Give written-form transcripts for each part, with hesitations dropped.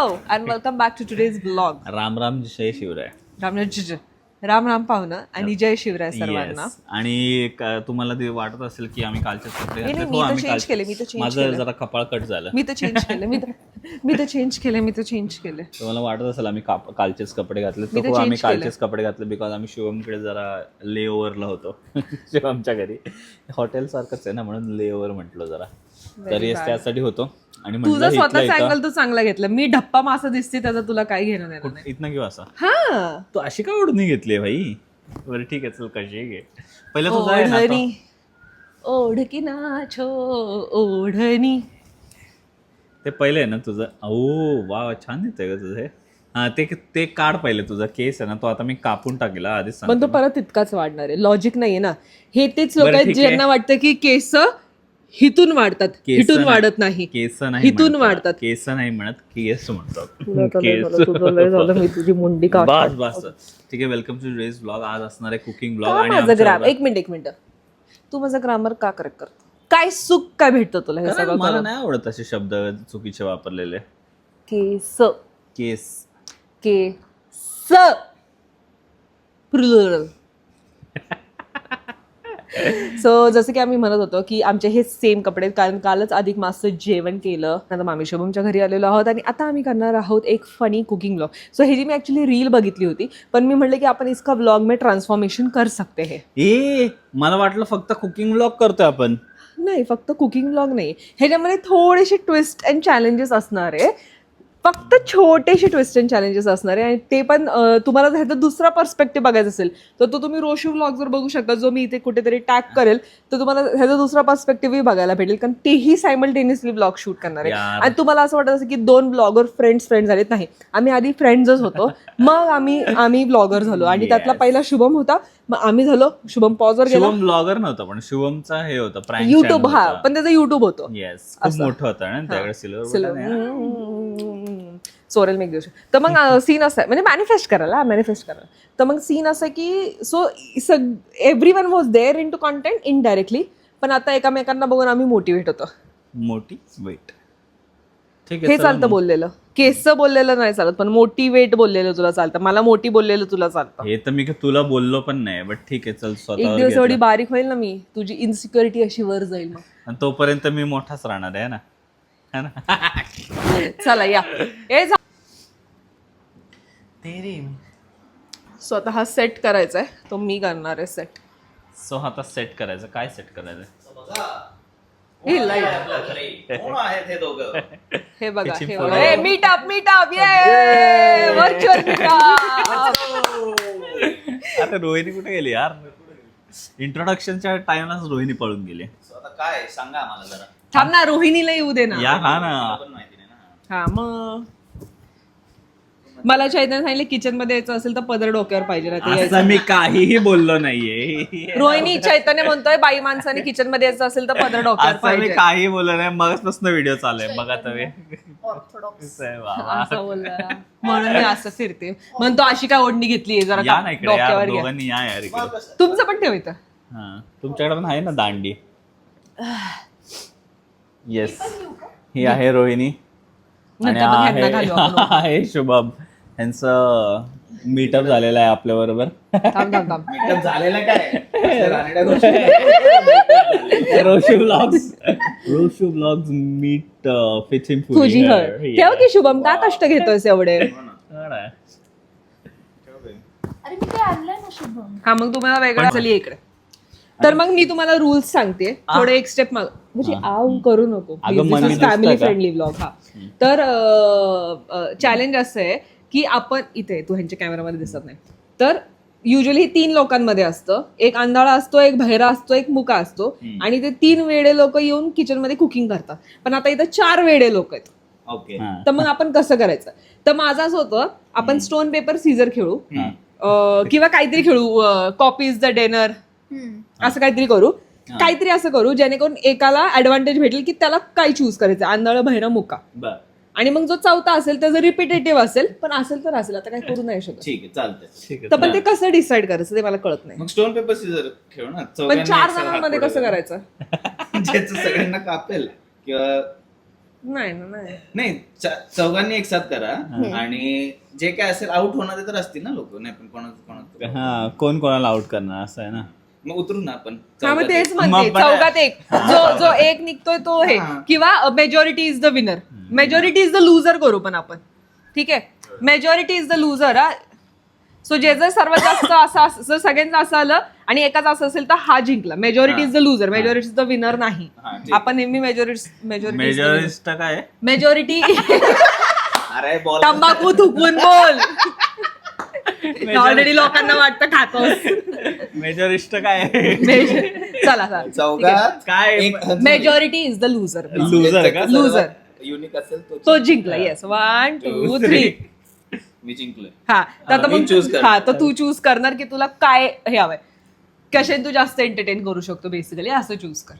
Hello and welcome back to today's blog. Ram Ram जय शिवराय. राम राम पाहुणं आणि जय शिवराय सर्वांना. Yes. आणि तुम्हाला ते वाटत असेल की आम्ही कालचे कपडे घातले. नाही, मी तर change केले, मी तर change माझं केले. जरा कपाळ कट झालं. मी तर चेंज केले. तुम्हाला वाटत असेल आम्ही कालचेच कपडे घातले. मी तर तर आम्ही change कालचेच कपडे घातले बिकॉज आम्ही शिवमकडे जरा ले ओव्हरला होतो. शिवमच्या घरी हॉटेल सारखंच आहे ना, म्हणून ले ओव्हर म्हटलं जरा. तर येस त्यासाठी होतो. आणि तुझं स्वतःच अँगल तू चांगला घेतला. मी ढप्पा मासा दिसते त्याचा तुला काही घेणं देणं नाही. इथनं घेऊ असा. हा तू अशी का ओढणी घेतली भाई? बरं ठीक आहे, चल कशी घे. पहिलं तुझं आहे ना ओढणी ओढकी नाछो ओढणी. ते पहिले आहे ना तुझं. ओ वा छान दिसतंय का तुझं हे. हा ते काढ पहिले. तुझा केस आहे ना तो आता मी कापून टाकला आधीच पण तो सांगतो. परत तितकाच वाढणार आहे. लॉजिक नाहीये ना. हे तेच लोक बरं, आहेत ठीक आहे. ज्यांना वाटतं की केस हिथून वाढतात, केस हिथून नाही. वाढत नाही, केस नाही हिथून म्हणतात. वाढतात. केस नाही म्हणत, केस म्हणतात. मी तुझी मुंडी का बस बस ठीक आहे. Welcome to today's blog. आज असणार आहे कुकिंग ब्लॉग. आणि माझं ग्रामर एक मिनिट तू माझं ग्रामर का करेक्ट करतो? काय सुख काय भेटतं तुला हे सगळं मला करून? नाही आवडत असे शब्द चुकीचे वापरलेले. केस केस केस प्लुरल. सो जसं की आम्ही म्हणत होतो की आमचे हे सेम कपडे, कारण कालच अधिक मासचं जेवण केलं, नंतर मामी शुभमच्या घरी आलेलो आहोत आणि आता आम्ही करणार आहोत एक फनी कुकिंग ब्लॉग. सो हे जी मी ऍक्च्युली रील बघितली होती, पण मी म्हटलं की आपण इसका ब्लॉग में ट्रान्सफॉर्मेशन कर सकते है. मला वाटलं फक्त कुकिंग ब्लॉग करतोय आपण. नाही, फक्त कुकिंग ब्लॉग नाही, ह्याच्यामध्ये थोडेसे ट्विस्ट अँड चॅलेंजेस असणार आहे. फक्त छोटेसे ट्विस्ट अँड चॅलेंजेस असणार आहे आणि ते पण तुम्हाला जर ह्याचा दुसरा पर्स्पेक्टिव्ह बघायचा असेल तर तो तुम्ही रोशू ब्लॉग जर बघू शकता, जो मी इथे कुठेतरी टॅग करेल, तर तुम्हाला ह्याचा दुसरा पर्स्पेक्टिव्हही बघायला भेटेल, कारण तेही सायमल्टेनियसली ब्लॉग शूट करणार आहे. आणि तुम्हाला असं वाटत असेल की दोन ब्लॉगर फ्रेंड्स झालेत. नाही, आम्ही आधी फ्रेंड्सच होतो, मग आम्ही ब्लॉगर झालो आणि त्यातला पहिला शुभम होता, मग आम्ही झालो. शुभम पॉजवर गेला. शुभम ब्लॉगर नव्हता, पण शुभमचा हे होता प्रँक युट्यूब. हा, पण त्याचं युट्यूब होतं. येस, खूप मोठं होतं ना त्याकडे. सोरेल मी एक दिवशी. तर मग सीन असं आहे, म्हणजे मॅनिफेस्ट करायला. तर मग सीन असं आहे की so everyone was there in to content indirectly, पण आता एकामेकांना बघून आम्ही मोटिवेट होतो. मोटिवेट ठीक आहे. हे चालतं बोललेलं. केसचं बोललेलं नाही चालत, पण मोटिवेट बोललेलं तुला चालतं. मला मोठी बोललेलं तुला चालतं. हे तर मी तुला बोललो पण नाही, बट ठीक आहे चल. एक स्वतः दिवस एवढी बारीक होईल ना मी, तुझी इन्सिक्युरिटी अशी वर जाईल मग. तोपर्यंत मी मोठाच राहणार आहे ना. चला या. स्वतः सेट करायचा आहे, तो मी करणार आहे सेट. सो आता सेट करायचं. काय सेट करायचं? ही लाईट. हे बघा, हे बघा. मीटअप ये व्हर्च्युअल मीटअप. आता रोहिणी कुठे गेली यार? इंट्रोडक्शनच्या टाइमलाच रोहिणी पळून गेली. काय सांगा आम्हाला जरा. थांब ना, रोहिणीला येऊ दे ना. या हा ना. हा, मग मला चैतन्य सांगितलं किचन मध्ये यायचं असेल तर पदर डोक्यावर पाहिजे ना. ते असं मी काहीही बोललो नाहीये. रोहिणी चैतन्य म्हणतोय बाई माणसाने किचन मध्ये यायचं असेल तर पदर डोक्यावर असं मी पाहिजे. काही बोललो नाही. मगपासून व्हिडिओ चालू आहे बघा तुम्ही. असं बोलला म्हणून मी असं फिरते. म्हणतो अशी काय ओढणी घेतली जरा या ना इकडे यार, डोक्यावर घ्या. दोघांनी या यार इकडे. तुमचं पण ठेवायचं. हा, तुमच्याकडे पण आहे ना दांडी. येस, ही आहे रोहिणी आणि नंतर मग ह्यांना घालू आपण. आहे शुभम. यांचं मीटअप झालेलं आहे आपल्या बरोबर. थांब. मीटअप झालेला काय? रोशू ब्लॉग्स मीट फिचिंग तुझी हळ ठेव की शुभम, का कष्ट घेतोयस एवढे? हा, मग तुम्हाला वेगळं असेल इकडे. तर मग मी तुम्हाला रूल्स सांगते, थोडे एक स्टेप माग. म्हणजे आव करू नको, फॅमिली फ्रेंडली ब्लॉग. हा, तर चॅलेंज असं आहे की आपण इथे, तू ह्यांच्या कॅमेरामध्ये दिसत नाही, तर युजली 3 लोकांमध्ये असतं. एक आंधळा असतो, एक बहिरा असतो, एक मुका असतो, आणि ते 3 वेडे लोक येऊन किचन मध्ये कुकिंग करतात. पण आता इथं 4 वेडे लोक आहेत. ओके. तर मग आपण कसं करायचं? तर माझं असं होतं, आपण स्टोन पेपर सीझर खेळू किंवा काहीतरी खेळू, कॉपी इज द डिनर, असं काहीतरी करू. काहीतरी असं करू जेणेकरून एकाला ऍडव्हान्टेज भेटेल की त्याला काय चूज करायचं, आंधळ बहिरा मुका. आणि मग जो चौथा असेल त्याचं रिपिटेटिव्ह असेल, पण असेल तर असेल, आता काय करू नाही शकत. ठीक आहे, चालतंय. तर पण ते कसं डिसाईड करायचं ते मला कळत नाही. मग स्टोन पेपर सीझर खेळू ना. पण 4 जणांमध्ये कसं करायचं? ज्याचं सगळ्यांना कापेल किंवा नाही ना, नाही. नाही चौघांनी एक साथ करा आणि जे काय असेल आउट होणारे तर असतील ना लोक नाही पण कोणाचं हा कोण कोणाला आउट करणार असं आहे ना. मग उतरू ना आपण हा मग चौघात तेच एक. म्हणते मग पण- चौघात एक जो एक निघतोय तो हे हा. किंवा majority is the winner majority is the लुझर करू पण आपण ठीक आहे मेजॉरिटी इज द लुझर हा सो जे जर सर्वात जास्त असं जर सगळ्यांचं असं आलं आणि एकाच असं असेल तर हा जिंकला majority is the लुझर majority is the winner नाही हा, ठीक. आपण नेहमी मेजॉरिटी मेजॉरिस्ट काय मेजॉरिटी अरे बॉल तंबाखू थुकून बोल ऑलरेडी लोकांना वाटतं खातोस मेजॉरिस्ट काय चला चला चौघात काय एक मेजॉरिटी इज द लुझर लुझर का Loser. युनिक असेल तो जिंकला येस 1 2 3 मी जिंकलोय हा तर आता मी मग choose करणार. हा तर तू चूज करणार की तुला काय हे हवंय कशाने तू जास्त एंटरटेन करू शकतो बेसिकली असं चूज कर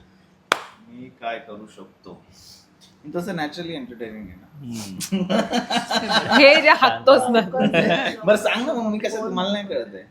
मी काय करू शकतो तसं नॅचरली एंटरटेनिंग आहे ना हे जे हाततोच ना बरं सांग ना मग मी कसं मला नाही कळत आहे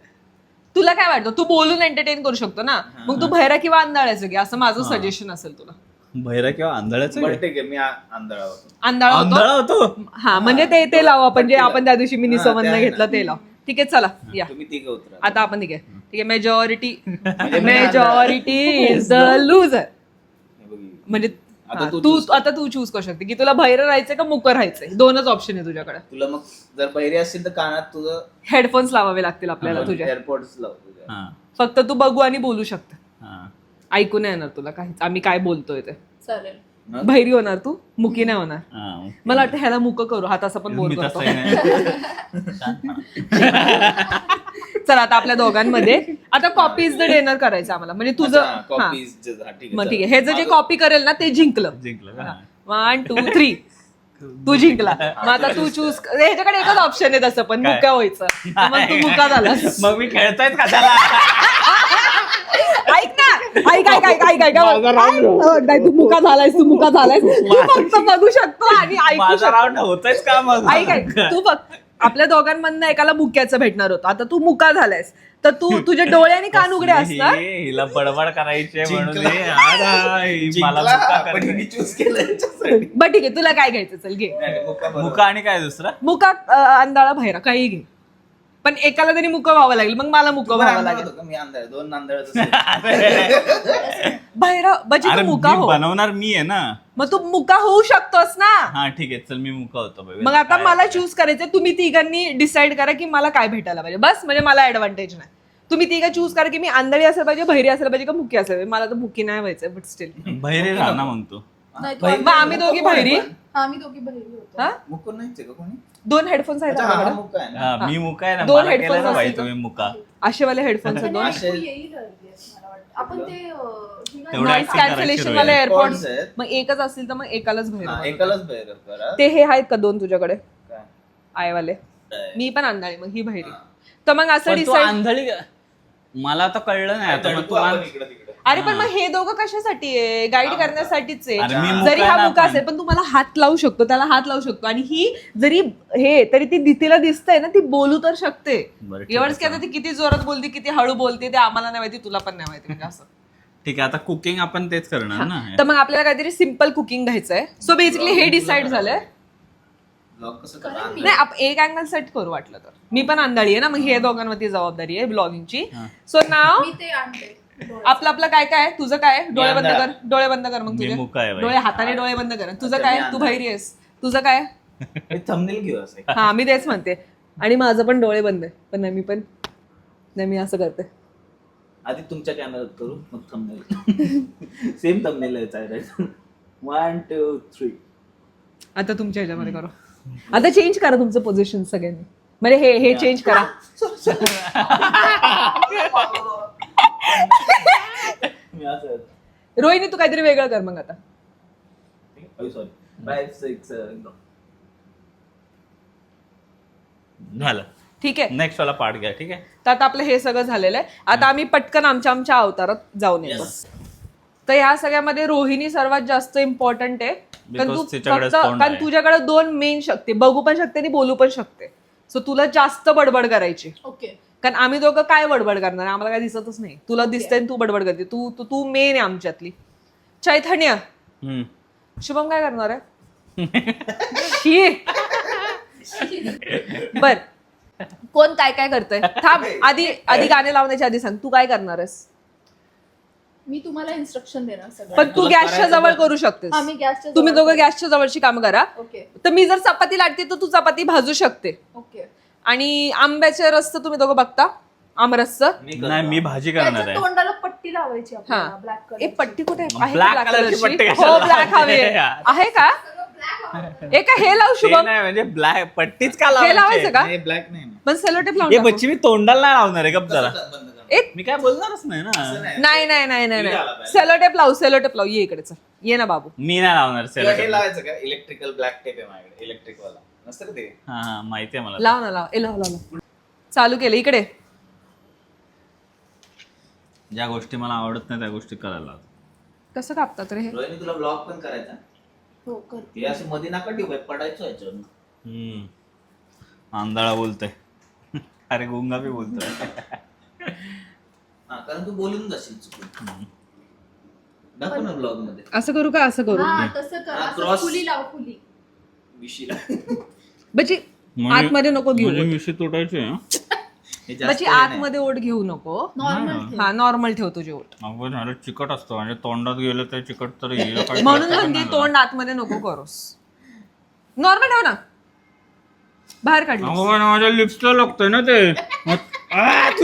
तुला काय वाटतं तू बोलून एंटरटेन करू शकतो ना मग तू भैरा किंवा आंधळायचं घे असं माझं सजेशन असेल तुला भैरा किंवा आंधळ्याचं बरं ठीक आहे मी आंधळा होतो आंधळा आंधळा होतो होतो हा म्हणजे ते लावू आपण जे आपण त्या दिवशी मी हा, निसवन्न ते आहे घेतलं ना. ते लाव ठीक आहे चला या तुम्ही तिघं उतरा आता आपण ठीक आहे majority me majority is the लुझर हे बघ. म्हणजे आता हा, तू तू choose आता तू चूज करू शकते की तुला भैर राहायचंय का मुकर राहायचंय दोनच ऑप्शन आहे तुझ्याकडे तुला मग जर बहिरे असतील तर कानात तुझं हेडफोन्स लावावे लागतील आपल्याला तुझ्या एअरपोर्ट्स लाव तुझ्या हा फक्त तू बघू आणि बोलू शकते हा ऐकू नाही येणार तुला काहीच आम्ही काय बोलतोय ते चालेल. मग? भैरी होणार तू मुकी नाही होणार हा. मला वाटतं ह्याला मुक करू हात असं पण बोल मी करतो तसंही नाही. चला आता आपल्या दोघांमध्ये आता कॉपी इज द डिनर करायचं आम्हाला म्हणजे तुझं अच्छा, हा. copies जे- हा, ठीक आहे, मग ठीक आहे चला. हे जे माझं- कॉपी करेल ना ते जिंकलं जिंकलं का? 1 2 3 तू जिंकला मग आता तू चूज ह्याच्याकडे एकच ऑप्शन आहे तसं पण काय? मुका व्हायचं तर मग तू मुका झालास मग मी खेळतायच का त्याला ऐक ना ऐक ऐक ऐक ऐक ऐक नाही तू मुका झालायस तू मुका झालायस तू फक्त बघू शकतो आणि ऐकू माझा शकतो राऊंड होतच का मग ऐक ऐक तू फक्त आपल्या दोघांमधनं एकाला मुक्याचं भेटणार होतं आता तू मुका झालायस तर तू तुझे डोळे आणि कान उघडे असतात हिला बडबड करायची म्हणून जिंकला. हे, आ, ही मला जिंकला, मुका पण करायची. हिने choose केलं याच्यासाठी. बरं ठीक आहे तुला काय घ्यायचं चल घे नाही, मुका बरोबर. मुका आणि काय दुसरा मुका अंधाळा भैरा काही घे पण एकाला तरी मुका व्हावं लागेल मग मला मुका तू पण व्हावं आंधळा लागेल होतो का? मी आंधळा, दोन आंधळाच असेल. भैरा म्हणजे अरे तू मुका मी हो बनवणार मी आहे ना मग तू मुका होऊ शकतोस ना हा ठीक आहे चल मी मुका होतो बाई. मग आता काय- मला चूज करायचं तुम्ही तिघांनी डिसाईड करा की मला काय भेटायला पाहिजे बस म्हणजे मला ऍडव्हान्टेज नाही तुम्ही तिघं चूज करा की मी आंधळी असायला पाहिजे भैरी असायला पाहिजे का मुकी असायला पाहिजे मला तर मुकी नाही व्हायचं बट स्टील बहिरे राहा ना मग तू नाही, तू बहिरी- मग आम्ही दोघी मुका कोण आहे बहिरी? पण? आम्ही दोघी बहिणी होतो. हा मुकुंद नाहीच आहे का कोणी? 2 हेडफोन्स आहेत अच्छा, हा आपल्याकडे मुका आहे ना. हा मी मुका आहे ना दोन मला headphones केलं ना बाई असतील का? तुम्ही मुका असेवाले हेडफोन्स आहेत आणि दोन असे- ऐकू येईल earliest मला वाटतं. आपण ते ही नाही- तेवढं नॉइस acting करायची कॅन्सलेशन वाले रोया. एअरपॉड्स Earpods आहेत. मग एकच असतील तर मग एकालाच हा, भैर एकालाच बहिर करा. ते हे आहेत का 2 तुझ्याकडे काय? आयवाले काय? मी पण अंधाळी मग ही भैरी हा. तर मग असं पण तू डिसाईड आंधळी मला आता कळलं नाही आता मग तू तू आपण आंध- इकडं तिकडं. अरे पण मग हे दोघं कशासाठी आहे गाईड करण्यासाठीच आहे अरे मी मुका जरी आहे हा ना मुका पण. असेल पण तुम्हाला हात लावू शकतो त्याला हात लावू शकतो आणि ही जरी हे तरी ती तिला दिसतंय ना ती बोलू तर शकते बरं, ठीक आहे, एवढंच की आता ती किती जोरात बोलते किती हळू बोलते ते आम्हाला नाही माहिती तुला पण नाही माहिती म्हणजे असं ठीक आहे आता कुकिंग आपण तेच करणार ना तर मग आपल्याला काहीतरी सिम्पल कुकिंग घ्यायचंय सो बेसिकली हे डिसाईड झालंय Vlog कसं करा? नाही एक अँगल सेट करू वाटलं तर मी पण अंधाळी आहे ना मग हे दोघांवरती जबाबदारी आहे ब्लॉगिंगची हा. सो नाव मी ते आणते डोळ्यात. आपलं काय काय आहे? तुझं काय आहे? डोळे बंद कर डोळे बंद कर मग मी तुझे मुका आहे बाई. डोळे हाताने डोळे बंद कर तुझं अच्छा, काय मी तू अंधा. बहिरी आहेस तुझं काय हे thumbnail घेऊ असं. हा मी तेच म्हणते आणि माझं पण डोळे बंद आहे पण नाही नाही मी असं करते आधी तुमच्या कॅमेऱ्यात करू मग थंबनेल सेम थंबनेल आहे 1 2 3 आता तुमच्या ह्याच्यामध्ये करू आता चेंज करा तुमचं पोझिशन सगळ्यांनी म्हणजे हे चेंज करा मी असं रोहिणी तू काहीतरी वेगळं कर मग आता सॉरी 5 6 7 झालं ठीक आहे नेक्स्ट वाला पार्ट घ्या ठीक आहे तर आता आपलं हे सगळं झालेलं आहे आता आम्ही पटकन आमच्या अवतारात जाऊन येतो तर ह्या सगळ्यामध्ये रोहिणी सर्वात जास्त इम्पॉर्टंट आहे कारण Because तू तिच्याकडेच फक्त तोंड कारण आहे. तुझ्याकडे 2 मेन शक्ती बघू पण शकते आणि बोलू पण शकते सो तुला जास्त बडबड करायची ओके कारण आम्ही दोघं काय बडबड करणार आम्हाला काय दिसतच नाही तुला दिसतंय आणि तू बडबड करते तू मेन आहे आमच्यातली चैतन्य हम्म. शुभम काय करणार आहे शी. बर, कोण काय काय करतंय? थांब, आधी गाणे लावण्याच्या आधी सांग, तू काय करणार आहेस? मी तुम्हाला इन्स्ट्रक्शन देणार सगळं. पण तू तुला गॅसच्या करायचं जवळ बघ. करू शकतेस. आम्ही गॅसच्या तुम्ही जवळ दोघं गॅसच्या जवळची काम करा. ओके तर मी जर चपाती लाटते तर तू चपाती भाजू शकते. ओके. आणि आंब्याचे रस तुम्ही दोघं बघता, आमरसचं. नाही मी भाजी करणार त्याच्या आहे. तोंडाला पट्टी लावायची आपल्याला हा. ब्लॅक ए कलर. पट्टी कुठे आहे? आहे Black का black कलरची कलरची? पट्टी हो कशाला? ब्लॅक हवी आहे. आहे का? ब्लॅक ए का हे लावू ते शुभम? नाही म्हणजे ब्लॅक पट्टीच का हे लावायची? लावायचं का? हे ब्लॅक नाही ना. पण सेलोटेप हे लावून बच्ची मी तोंडाला नाही लावणार आहे गप जरा. बंद कर. ए मी काय बोलणारच नाही ना. असं नाही. नाही नाही नाही नाही आला नाही पाहिजे. सेलोटेप लावू, सेलोटेप लावू. ये इकडे चल, ये ना बाबू. मी नाही लावणार तुला हे सेल. लावायचं का इलेक्ट्रिकल ब्लॅक टेप आहे माझ्याकडे, इलेक्ट्रिक वाला नसतं का ते? हा हा माहिती आहे मला. लाव ना, लाव. ए लाव लाव लाव. चालू केलं इकडे. ज्या गोष्टी मला आवडत नाही त्या गोष्टी करायला लावतो. कसं कापतात रे हे? रोहिणी तुला ब्लॉग पण करायचा. हो करते. हे असे मध्ये नका ठेवू, पडायचो याच्यावर. आंधळा बोलतोय. अरे गुंगा बी बोलतोय. हा, कारण तू बोलून जाशील चुकून. दाखव ना ब्लॉग मध्ये असं करू का? असं करू? हा तसं कर. हा, असं cross. फुली लाव फुली. विशीला. बची म्हणजे- आतमध्ये नको घेऊ. म्हणजे मिशी तोडायची आहे, हं? हे जास्त बची हे नाही. आतमध्ये ओढ घेऊ नको. नॉर्मल हा नॉर्मल ठेव तुझी ओढ. मग झालं चिकट असतो म्हणजे तोंडात गेलं तर चिकट तर येईल. काही म्हणून कळतं पण म्हणते नाही तोंड आतमध्ये नको करूस. नॉर्मल ठेव ना, बाहेर काढली. अगं पण माझ्या लिप्सला लागतंय ना ते.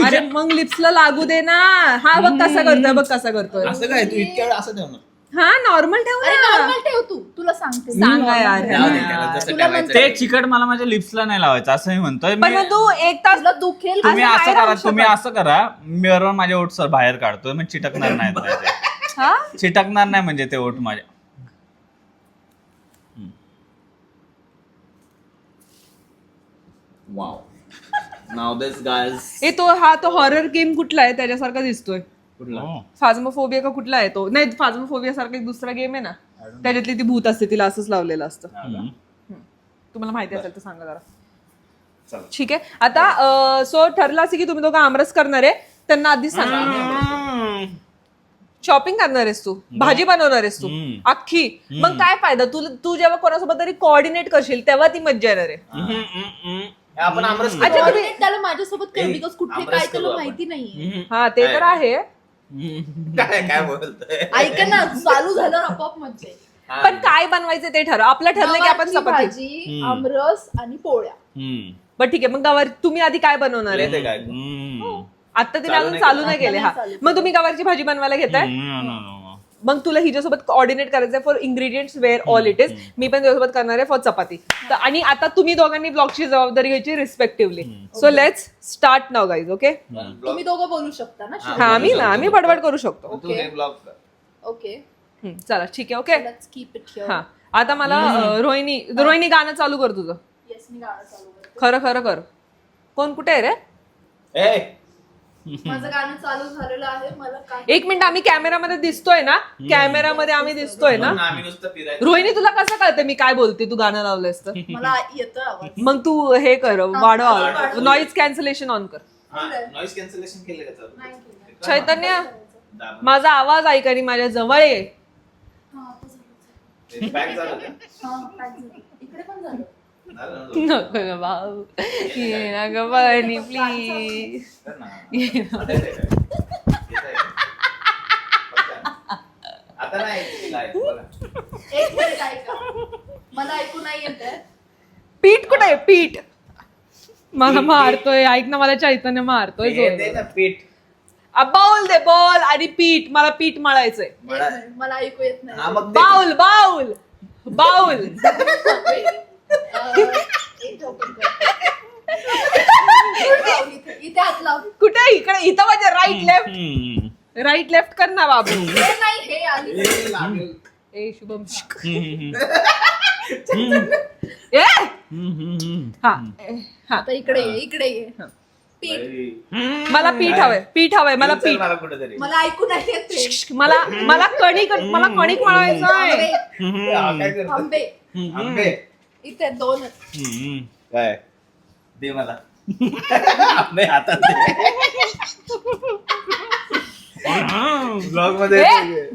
अरे मग लिप्सला लागू दे ना. हा बघ कसा करतोय, बघ कसा करतोय. असं काय तू इतक्या वेळ असं ठेवणार? हा नॉर्मल ठेव अरे ना. नॉर्मल ठेव तू. तुला सांगते. सांगा यार. जाऊ दे, त्याला जसं तुला ठेवायचं ते ते. चिकट मला माझ्या लिप्सला नाही लावायचं असं मी म्हणतोय. पण मग तू एक तास तुला दुखेल. तुम्ही असं असं नाही करा, राहू तुम्ही शकत. असं करा. मिरर माझ्या ओठ सर बाहेर काढतोय मग चिटकणार नाही ते. हा चिटकणार नाही म्हणजे ते ओठ माझ्या. वाव. Now this guys. ए तो हॉरर गेम कुठला आहे त्याच्यासारखा दिसतोय. कुठला? हो. फाझमोफोबिया का कुठला आहे तो? नाही, फाझमोफोबिया सारखा एक दुसरा गेम आहे ना, त्याच्यातली ती भूत असते, तिला असंच लावलेलं असतं. तुम्हाला माहिती असेल तर सांगा जरा. चला. ठीक आहे. आता सो ठरलं असं की तुम्ही दोघं आमरस करणार आहे. त्यांना आधीच सांगा. शॉपिंग करणार आहेस तू, भाजी बनवणार आहेस तू अख्खी. मग काय फायदा? तू जेव्हा कोणासोबत तरी कोऑर्डिनेट करशील तेव्हा ती मज्जा येणार आहे. आपण आमरस करू. अच्छा, तुम्ही- Coordinate त्याला माझ्यासोबत कर ए, बिकॉज कुठे आमरस काय करू त्याला आपण. माहिती नाहीये. हा ते तर आहे. काय काय बोलतोय? ऐक ना, चालू झालं आपोआप मज्जा येईल. हा. पण काय बनवायचं ते ठरव. आपलं ठरलं की आपण गवारची चपाती. भाजी, आमरस आणि पोळ्या. बरं ठीक आहे. मग गवार तुम्ही आधी काय बनवणार आहे? येते काय? आता तिने चालू अजून नाही चालू केलं. नाही केले. हा चालू मग तुम्ही गवारची भाजी बनवायला घेताय. मग तुला हिच्यासोबत कोऑर्डिनेट करायचंय for ingredients where all it is. मी पण त्याच्यासोबत करणार आहे फॉर चपाती. तर आणि आता तुम्ही दोघांनी ब्लॉगची जबाबदारी घ्यायची respectively. So let's start now guys. Okay. तुम्ही दोघं बोलू शकता ना. हा. हा आम्ही बडबड करू शकतो. तू हे ब्लॉग कर. ओके. चला ठीक आहे. Okay. Let's keep it here. हा आता मला रोहिणी गाणं चालू कर तुझं. येस, मी गाणं चालू करते. खरं खरं कर. कोण कुठे आहे रे? ए, माझं गाणं चालू झालेलं आहे. मला काय एक मिनिट, आम्ही कॅमेरामध्ये दिसतोय ना? कॅमेरामध्ये आम्ही दिसतोय ना? म्हणून आम्ही नुसतं फिरायचं. रोहिणी तुला कसं कळतं मी काय बोलते? तू गाणं लावलंयस तर मला येतं आवाज. मग तू हे कर, वाढव, वाढव. नॉईज कॅन्सलेशन ऑन कर. नॉईज कॅन्सलेशन केलं का चालू? नाही केलं. चैतन्य दाबा. माझा आवाज ऐक आणि माझ्या जवळ ये. हा, आता झालं. ते back झालं का? हा, pack झालं. इकडे पण झालं. झालं ना? नको ग भाऊ, ये ना ग बनी प्लीज. कर ना. आता येतंय काय? येतंय का? आता नाही येत. live, बघा. एक मिनिट ऐका. मला ऐकू नाही येत आहे. पीठ कुठे आहे? पीठ मला मारतोय. ऐक ना, मला चैतन्य मारतोय. येतंय ना पीठ. बाउल दे, बॉल आणि पीठ. मला पीठ मळायचंय. एक मिनिट, मला ऐकू येत नाही. हा, मग ते- बाउल बाउल बाउल. एक open कर. इथे हात लाव. कुठे? इकडे, इथं म्हणजे राईट लेफ्ट. राईट लेफ्ट कर ना बाबू. हे नाही, हे आली. हे लागेल. ए शुभम ए हा हा. आता इकडे ये, इकडे ये. पीठ. बाई. मला पीठ हवंय, पीठ हवंय मला. चल पीठ मला कुठेतरी. मला ऐकू नाही येत आहे. मला कणिक मळायचं आहे. आंबे. काय करतो? आंबे. आंबे. इथे दोन. काय दे मला. आंबे हातात दे. ब्लॉग मध्ये ए,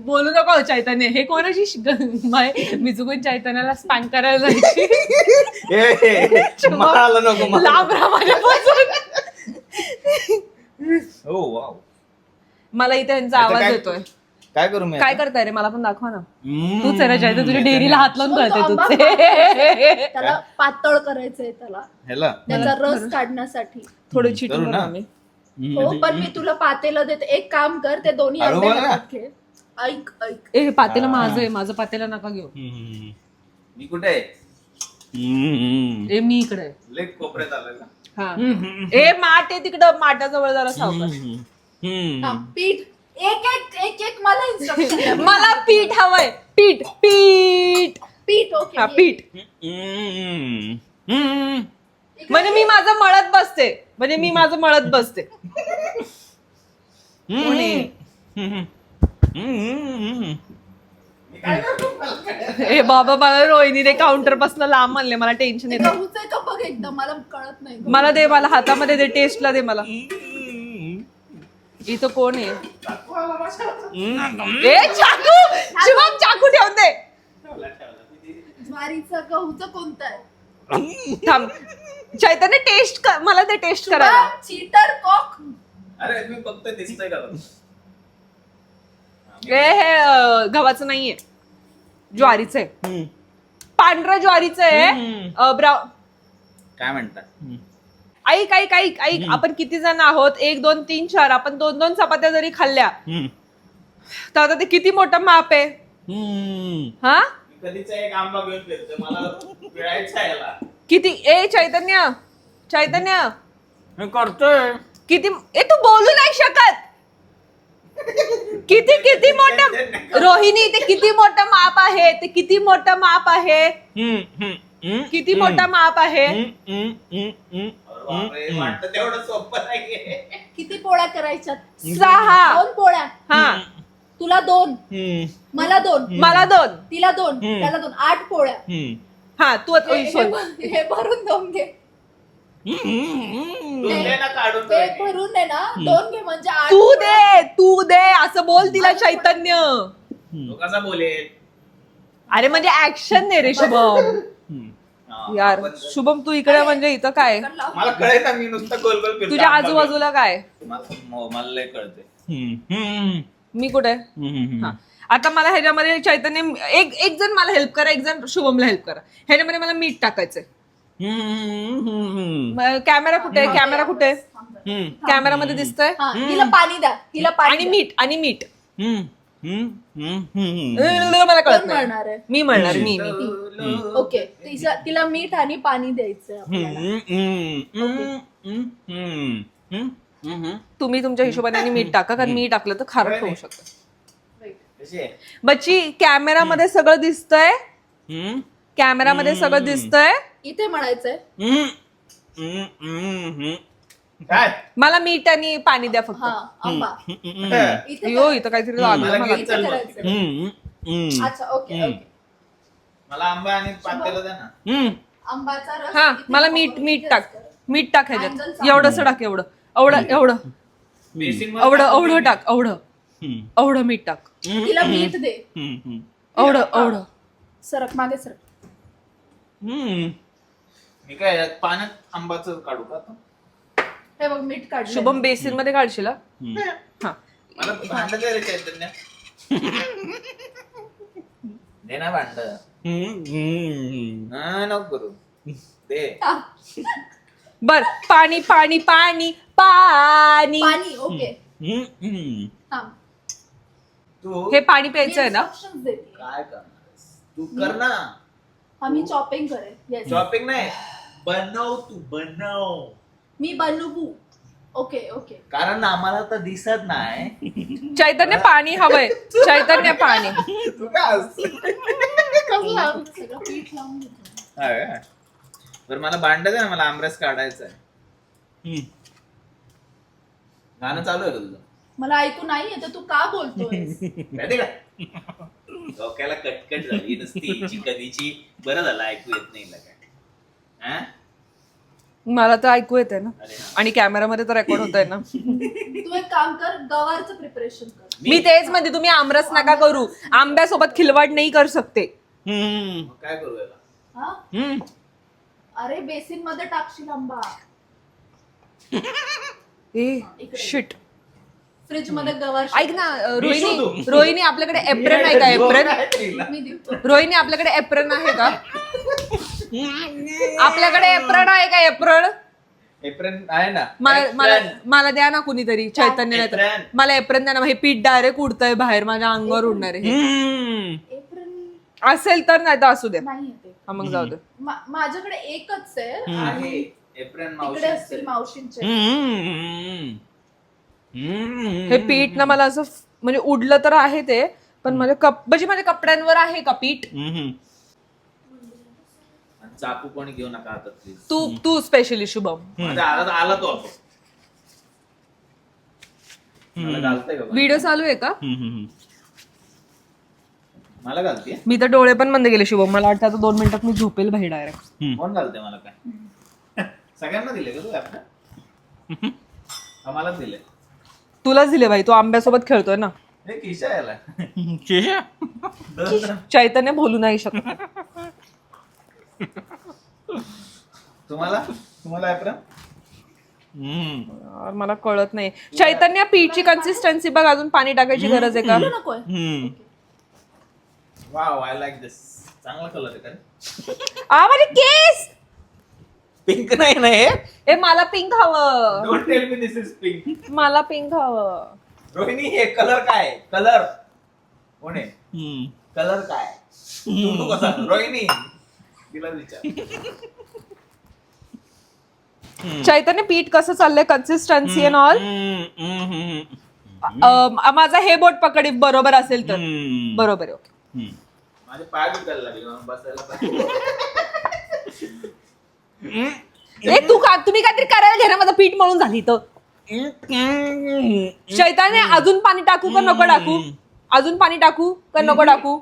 बोलू नको चैतन्य, हे कोणाची मी चुकून चैतन्याला स्पॅन करायला जायची. मला नको मला. लांब राहा माझ्यापासून. हो वाव. मला इथे यांचा आता आवाज काय- येतोय. काय करू मी काय आता? करताय रे, मला पण दाखवा ना. हम्म. तूच आहे ना चैतन्य, तुझ्या डेअरीला हात लावून तो कळते आंबा तुझे. त्याला पातळ करायचंय, त्याला ह्याला त्याचा रस काढण्यासाठी. थोडं करू चिटून ना. आम्ही. हो, पण मी तुला पातेलं देते. एक काम कर, ते दोन्ही हळू आंबे बोल ना. हातात घे. ऐक ऐक. ए हे पातेलं माझं आहे, माझं पातेलं नका घेऊ. हम्म. मी कुठे आहे? हम्म. ए मी इकडे आहे. लेक कोपऱ्यात आलोय का? हा. ए माठ आहे तिकडं, माठाजवळ जरा सावकाश. हा, पीठ एक एक एक एक मला इन्स्ट्रक्शन. मला पीठ हवंय, पीठ पीठ. पीठ. ओके. हा पीठ. म्हणजे मी माझं मळत बसते, म्हणजे मी माझं मळत बसते. ए बाबा, मला रोहिणीने काउंटर पासून लांब आणले, मला टेन्शन येतं. गहूच आहे का बघ एकदा, मला कळत नाही. मला दे, मला हातामध्ये दे, टेस्टला दे मला. इथं कोण आहे? ए चाकू, शिवम चाकू ठेवून दे. ज्वारीचं गहूचं कोणतं आहे? थांब चैतन्य, टेस्ट कर, मला ते टेस्ट करायला. Cheater cock. अरे मी बघतोय, दिसतंय का? ए हे गव्हाचं नाहीये, ज्वारीचं आहे. पांढरं ज्वारीचं आहे. ब्राऊन. काय म्हणता? ऐक ऐक ऐक ऐक, आपण किती जण आहोत? 1 2 3 4. आपण 2-2 चपात्या जरी खाल्ल्या तर आता ते किती मोठं माप आहे. हा मी कधीच एक आंबा घेऊन फिरतोय, मला पिळायचा आहे याला. किती? ए चैतन्य, चैतन्य करतोय. किती? ए तू बोलू नाही शकत. किती किती मोठं, रोहिणी ते किती मोठं माप आहे, ते किती मोठं माप आहे, किती मोठं माप आहे. बापरे, वाटतं तेवढं सोपं नाहीये. किती पोळ्या करायच्यात? 6. 2 पोळ्या. हा, तुला 2, मला 2, मला 2. तिला 2, त्याला 2, 8 पोळ्या. हा तू आता हे भरून 2 घे. तू दे ना काढून ते रोहिणी. भरून आहे ना, 2 घे म्हणजे 8. तू दे असं बोल तिला चैतन्य. तो कसा बोलेल? अरे म्हणजे ऍक्शन दे रे शुभम. हा, यार आपण- शुभम तू इकडे, म्हणजे इथं काय मला कळेल ना, मी नुसतं गोल गोल फिरतो. तुझ्या आंबा आजूबाजूला काय? घेऊन. मला लय कळते. मी कुठे? हा. आता मला ह्याच्यामध्ये चैतन्य, एक जण मला हेल्प करा, एक जण शुभमला हेल्प करा. ह्याच्यामध्ये मला मीठ टाकायचंय. कॅमेरा कुठे आहे? कॅमेरा कुठे आहे? कॅमेरामध्ये दिसतंय. हा, हिला पाणी द्या, हिला पाणी आणि द्या. मीठ, आणि मीठ. मला कळत कोण नाही. म्हणणार आहे? मी म्हणणार, मी. ओके, तिला मीठ आणि पाणी द्यायचं आपल्याला. तुम्ही तुमच्या हिशोबाने आणि मीठ टाका, कारण मी टाकलं तर खारट होऊ शकतं. Wait. कशी आहे? बच्ची कॅमेरामध्ये सगळं दिसतंय, कॅमेरामध्ये सगळं दिसतंय. इथे म्हणायचंय. काय? मला मीठ आणि पाणी द्या फक्त. हा, आंबा. इथे यो इथं काहीतरी लागलं मला मला. घेत इथे चल मग. करायचंय. अच्छा, ओके ओके. मला आंबा आणि पातेलं द्या ना. आंबाचा रस. हा इथे मला नको, मीठ इथे मीठ टाक, कर. मीठ टाक ह्याच्यात. Angle चांगला. एवढंसं टाक, एवढं एवढं बेसिन एवढं टाक, एवढं मीठ टाक, तिला मीठ दे. एवढं. सरक मागे, सरक. मी काय पाण्यात आंबाचं काढू का आता? हे बघ, मीठ काढलं. शुभम बेसिन मध्ये काढशील हा? हा. मला भांड दे रे चैतन्य. दे ना भांड. नको करू. दे. बर, पाणी पाणी पाणी पाणी. पाणी. ओके, थांब. तू हे पाणी प्यायचं आहे ना? Instructions देते. काय करणार? तू कर ना. आम्ही चॉपिंग करेल. Yes. शॉपिंग नाही, बनव. तू बनव. मी बनवू. Okay okay. कारण आम्हाला तर दिसत नाही. चैतन्य पाणी हवंय, चैतन्य पाणी. तू काय असं? सगळं पीठ लावून घेतो. बरं मला भांड दे ना, मला आमरस काढायचा आहे. गाणं चालू आहे का तुझं? मला ऐकू नाही येत, तू का बोलतोय? माहिती का? डोक्याला कटकट झाली नुसती कधीची. बरं झालं ऐकू येत नाही काय. मला तर ऐकू येते ना आणि कॅमेरामध्ये तर रेकॉर्ड होत आहे ना. तू एक काम कर, गवारचं प्रिपरेशन कर. मी तेच म्हणते तुम्ही आमरस नका करू. आंब्यासोबत खिलवाड नाही कर सकते. मग काय करू याला? हा? अरे बेसिन मध्ये टाकशील आंबा. ए शिट. फ्रीज मध्ये गवार. ऐक ना रोहिणी आपल्याकडे एप्रन आहे का? एप्रन मी देतो. रोहिणी आपल्याकडे एप्रन आहे का? आपल्याकडे एप्रन आहे का? एप्रन एप्रिल आहे ना. मला द्या ना कुणीतरी. चैतन्य नाही तर एप्रन. मला एप्रन द्या ना. हे पीठ डायरेक्ट उडतंय बाहेर, माझ्या अंगावर उडणार आहे. एप्रिल असेल तर नाही तर असू द्या. नाही येते. हा मग जाऊ दे. माझ्याकडे एकच आहे. आहे एप्रिल तिकडे असतील मावशींचे. हे पीठ ना मला असं म्हणजे उडलं तर आहे ते, पण माझ्या कपड्यांवर आहे का पीठ? चाकू कोणी घेऊ नका हातात प्लीज. तू स्पेशली शुभम आला तो आपण. मला घालतंय का कोणी? व्हिडिओ चालू आहे का? मला घालते. मी तर डोळे पण बंद केले शुभम. मला वाटतं आता 2 मिनिटात मी झोपेल भाई डायरेक्ट. कोण घालते मला काय? सगळ्यांना दिले का तू लॅपटॉप? मलाच दिले. तुलाच दिले भाई. तू आंब्यासोबत खेळतोय ना. हे किशा याला चैतन्य बोलू नाही शकत. तुम्हाला एप्रिल यार, मला कळत नाही. चैतन्य पीठची कन्सिस्टन्सी बघ. अजून पाणी टाकायची गरज आहे का? नकोय. वाव आय लाईक दिस. चांगला कलर आहे का? माझे केस. पिंक नाही ना हे? ए मला पिंक हवं. Don't tell me this is pink. मला पिंक हवं. रोहिणी हे कलर काय? कलर कोण आहे? कलर काय? तू कसा? रोहिणी तिला विचार. चैतन्य पीठ कसं चाललंय? Consistency and all. माझा हे बोट पकडी बरोबर असेल तर बरोबर आहे. ओके. माझे पाय दुखायला लागले मला बसायला पाहिजे. तुम्ही काहीतरी करायला घ्या ना. माझं पीठ मळून झाली तर. चैतन्य अजून पाणी टाकू का नको टाकू? अजून पाणी टाकू का नको टाकू?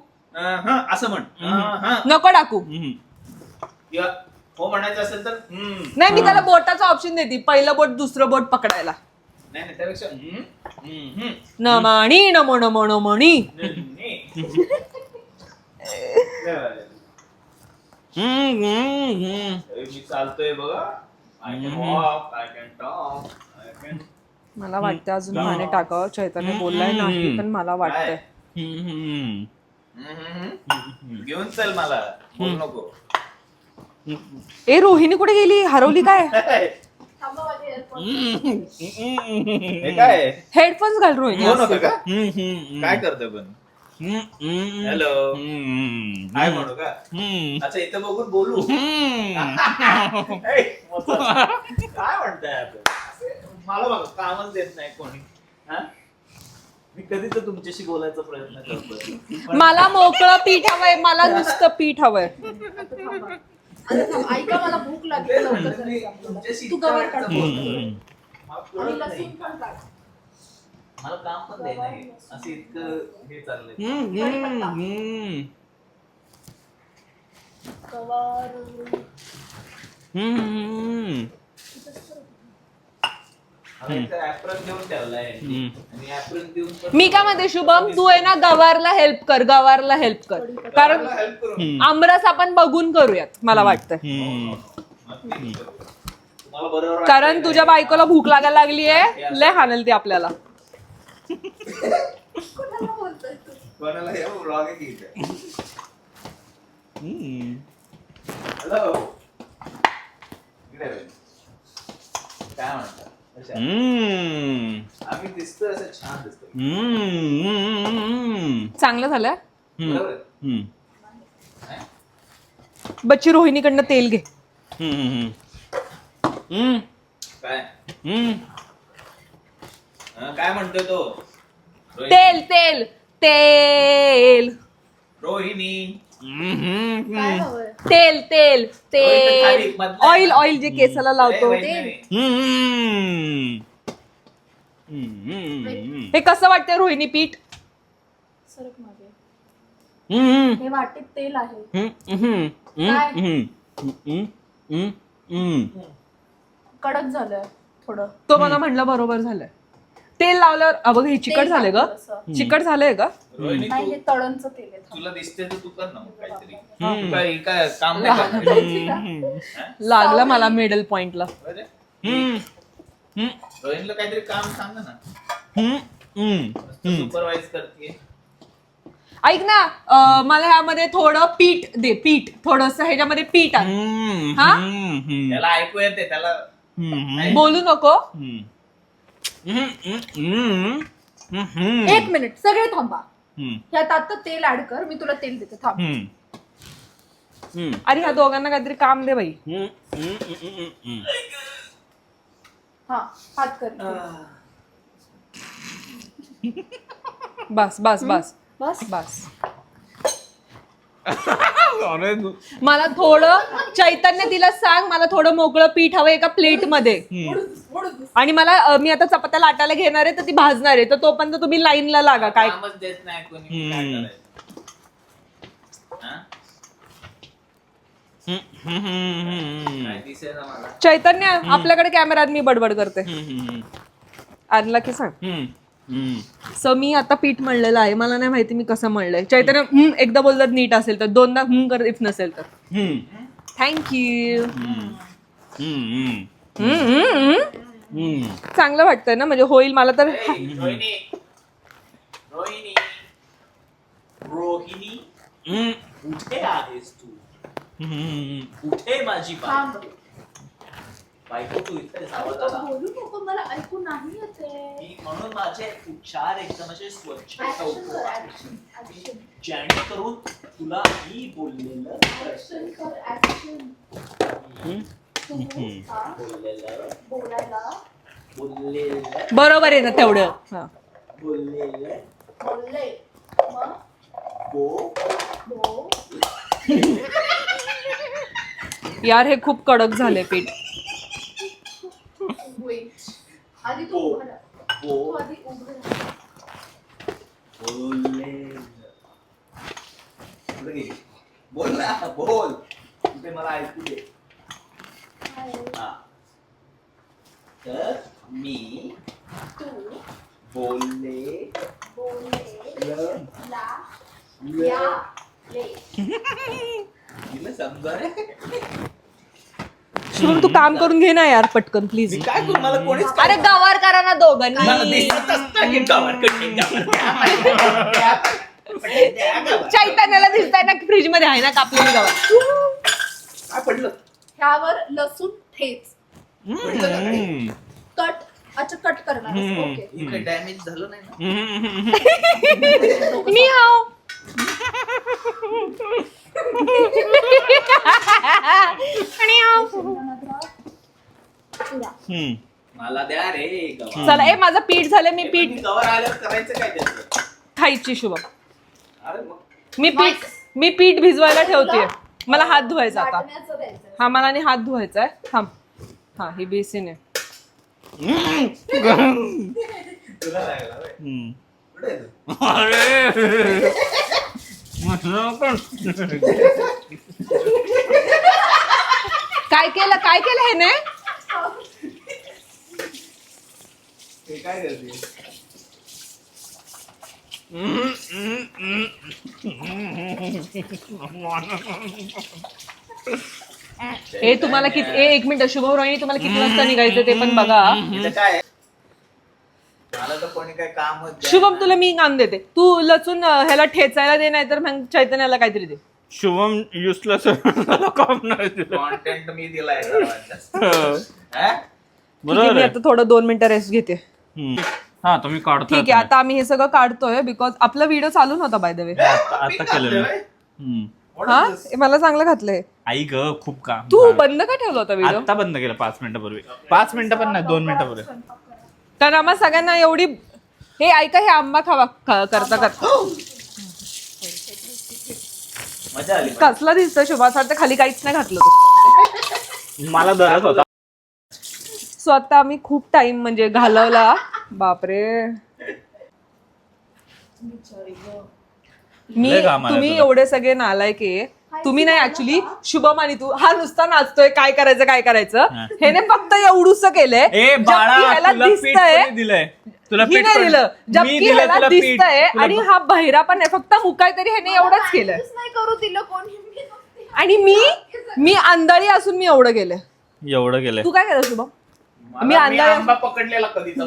असं म्हण. नको टाकू. किंवा हो म्हणायचं असेल तर नाही, मी त्याला बोटाचा ऑप्शन देते. पहिलं बोट दुसरं बोट पकडायला. नाही त्यापेक्षा नमाणी नमो नमो नमणी. मी चालतोय बघा. I can walk, I can talk, I can. मला वाटतं अजून पाणी टाकावं. चैतन्य बोललाय नाही पण मला वाटतंय. घेऊन चल मला. बोलू नको. ए रोहिणी कुठे गेली? हरवली काय? थांबा माझे एअरपोर्ट. हे काय? हेडफोन्स घाल रोहिणी. हो नको का? काय करतोय पण? हॅलो काय म्हणू का? अच्छा इथं बघून बोलू. काय म्हणताय आपण? मला बघा कामच देत नाही कोणी. मी कधी तर तुमच्याशी बोलायचा प्रयत्न करतोय. मला मोकळं पीठ हवंय. मला नुसतं पीठ हवंय. अरे थांब, ऐका मला भूक लागली. लवकर करायचं आपल्याला. तू गवार काढ. आणि लसूण पण काढ. मला काम पण दे नाही. असं इतकं हे चाललंय. गवार. मला इथं ऍप्रन देऊन ठेवलाय आणि ऍप्रन देऊन पण मी काय म्हणते शुभम, तू आहे ना गवारला हेल्प कर. गवारला हेल्प कर. कारण हेल्प करू. आमरस आपण बघून करूयात मला वाटतं. तुम्हाला बरोबर कारण तुझ्या बायकोला भूक लागायला लागली आहे. लय हाणल ती आपल्याला. कोणाला बोलतोय तू? कोणाला हे व्लॉग आहे की इथे? हॅलो इकडे बघ. काय म्हणता? कशा? आम्ही दिसतोय असं छान दिसतोय. चांगलं झालं. बरोबर आहे? बच्ची रोहिणीकडनं तेल घे. काय काय म्हणतोय तो? तेल तेल तेल रोहिणी काय हवंय? तेल तेल तेल खाली मधलं. ऑइल ऑइल जे केसाला लावतो. हे कसं वाटतंय रोहिणी पीठ? सरक मागे. हे वाटीत तेल आहे. काय? कडक झालंय थोडं. तो मला म्हणला बरोबर झालंय. तेल लावल्यावर अबघ हे चिकट तेल झालंय का? थोडंसं. चिकट झालंय का? रोहिणी नाही हे तळणचं तेल आहे. तुला दिसते तर तू कर ना मग काहीतरी. तू काय काम नाही करणार. लागला मला मिडल पॉइंटला. बरं? हम्म. हम्म. रोहिणीला काहीतरी काम सांग ना. हम्म. हम्म. सुपरवाइज करते. ऐक ना, मला ह्यामध्ये थोडं पीठ दे. पीठ थोडस ह्याच्यामध्ये पीठ आण. हम्म. हा? हम्म. त्याला ऐकू येते त्याला. हम्म. बोलू नको. हम्म. हम्म. हम्म. हम्म. एक मिनिट सगळे थांबा. हम्म. ह्यात आता तेल ऍड कर. मी तुला तेल देते थांब. हम्म. हम्म. अरे ह्या दोघांना काहीतरी काम दे बाई. हम्म. हम्म. हा हात कर. बस बस बस बस बस. अरे तू- मला थोडं चैतन्य तिला सांग, मला थोडं मोकळं पीठ हवं एका प्लेट मध्ये. आणि मला मी आता चपात्या लाटायला घेणार आहे तर ती भाजणार आहे, तर तोपर्यंत तुम्ही लाईनला लागा. काय कामच देत नाही कोणी. काय करायचं? हा? काय दिसेना मला. चैतन्य आपल्याकडे कॅमेरात मी बडबड करते. हम्म. आणला की सांग. हम्म. हम्म. सो मी आता पीठ मळलेलं आहे, मला नाही माहिती मी कसं मळलंय. चैतन्य एकदा बोलतात नीट असेल तर, दोनदा कर इफ नसेल तर. हम्म. थँक्यू. हम्म. हम्म. चांगलं वाटतंय ना, म्हणजे होईल मला तर. रोहिणी रोहिणी रोहिणी हम्म. कुठे आहेस तू? हम्म. कुठे माझी थांब. बायको तू इथे आवाज आला. बोलू नको मला ऐकू नाही येते. मी म्हणून माझे उच्चार एकदम असे स्वच्छ ऍक्शन ठेवतो. कर ऍक्शन. जेणेकरून तुला मी बोललेलं ऍक्शन कर ऍक्शन. तू हा बोललेलं बोलायला बरोबर आहे ना तेवढं. हा. बोललेलं बोलले मग बो यार हे खूप कडक झाले पीठ. वेट. आधी तू उभा राहा. तू आधी उभा राहा. बोललेलं. पुढे घे. बोल ना बोल. कुठे मला ऐकू दे. हा. तर मी तू बोलले ला या ले. तिला समजा रे. शुभम तू काम करून घे ना यार पटकन प्लीज. मी काय करू मला कोणीच अरे गवार करा ना मला दोघांनी. दिसत असतं की गवार कटिंग चैतन्याला दिसताय ना फ्रीज मध्ये आहे ना कापलेली गवार. काय पडलं. ह्यावर लसूण ठेच. हम्म. कट. अच्छा कट करणार ओके. हे काही डॅमेज झालं नाही ना. मी हाव. आणि हाव. हम्म. मला द्या रे गवार. चला ए माझं पीठ झालं. मी पीठ गवार आल्यावर करायचं काय त्याचं. खायची शुभम. अरे मग मी पीठ भिजवायला ठेवते. मला हात धुवायचा आता. वाटण्याचं द्यायचं. हा मला आणि हात धुवायचा आहे. थांब. हा ही बेसिन आहे. तुला लागला होय. हम्म. कुठे आहे तू? अरे काय केलं ह्याने. हे काय करते. हे तुम्हाला किती एक मिनिट शुभम रोहिणी तुम्हाला किती वाजता निघायचं ते पण बघा. इथं काय आहे? मला तर कोणी काय काम शुभम तुला मी काम देते. तू लचून ह्याला ठेचायला दे, नाही तर मग चैतन्याला काहीतरी दे. शुभम युसलेस काम नाही दिलं. कॉन्टेंट मी दिलाय सर्वात जास्त. हा? ठीक आहे, बरोबर मी आहे. आता थोडं 2 मिनिटं रेस्ट घेते. हम्म. हा तुम्ही काढतो ठीक आहे, आता आम्ही हे सगळं काढतोय बिकॉज आपला व्हिडिओ चालू नव्हता बाय द वे. आता केलं मी. हम्म. हा हे मला चांगलं घातलंय. आई ग खूप काम. तू बंद का ठेवला होता व्हिडिओ. आता बंद केलं 5 मिनिटापूर्वी. 5 मिनिटं पण नाही 2 मिनिटापूर्वी. कारण आम्हा सगळ्यांना एवढी हे ऐका हे आंबा खावा करता मजा आली. कसला दिसतोय शुभा. असं वाटतं खाली काहीच नाही घातलं तू. मला दरच होता. सो आता आम्ही खूप टाइम म्हणजे घालवला. बापरे लय घाम आला तुम्ही तुला. एवढे सगळे नालायक आहे तुम्ही नाही ऍक्च्युली शुभम आणि तू हा नुसता नाचतोय काय करायचं हा. ह्याने फक्त एवढूस केलंय ए बाळा जबकि ह्याला तुला पीठ दिसतंय कोणी दिलंय तुला ही पीठ नाही कोणी- दिलं मी जबकि दिलंय ह्याला तुला पीठ. दिसतंय तुला आणि हा बहिरा पण आहे फक्त मुकाय तरी ह्याने एवढंच केलंय Manage नाही करू दिलं कोणी मी नव्हती. आणि मी अंधारी असून मी एवढं केलंय एवढं केलंय तू काय केलं शुभम मी मी अंदाज- आंबा पकडलेला कधीच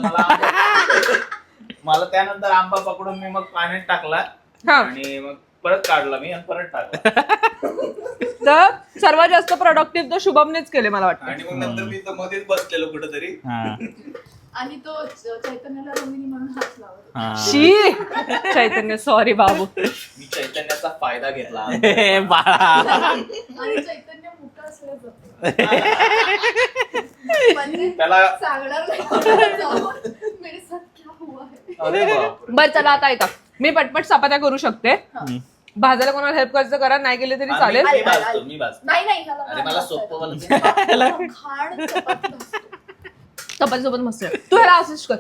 मला त्यानंतर आंबा पकडून मी मग पाण्यात टाकला हा. आणि मग परत काढला मी आणि परत टाकला तर सर्वात जास्त प्रोडक्टिव्ह तर शुभमनेच केले मला वाटतं आणि मग नंतर मी तर मध्येच बसलेलो कुठेतरी हा आणि तो चैतन्याला रोहिणी म्हणून हात लावत हा. शी चैतन्य सॉरी बाबू मी चैतन्याचा फायदा घेतला ए बाळा आणि चैतन्य मोठा असलं म्हणजे त्याला सांगणार नाही मेरे साथ क्या हुआ है अरे बापरे. बर चला आता ऐका मी पटपट चपात्या करू शकते हम्म. भाजायला कोणाला हेल्प करायचं करा नाही केले तरी मी चालेल भाजतो, मी भाजतो. नाही नाही ह्याला अरे मला सोपं वालं ते. खाण चपाती भाजतो. चपाती सोबत मस्त आहे. तू ह्याला असिस्ट कर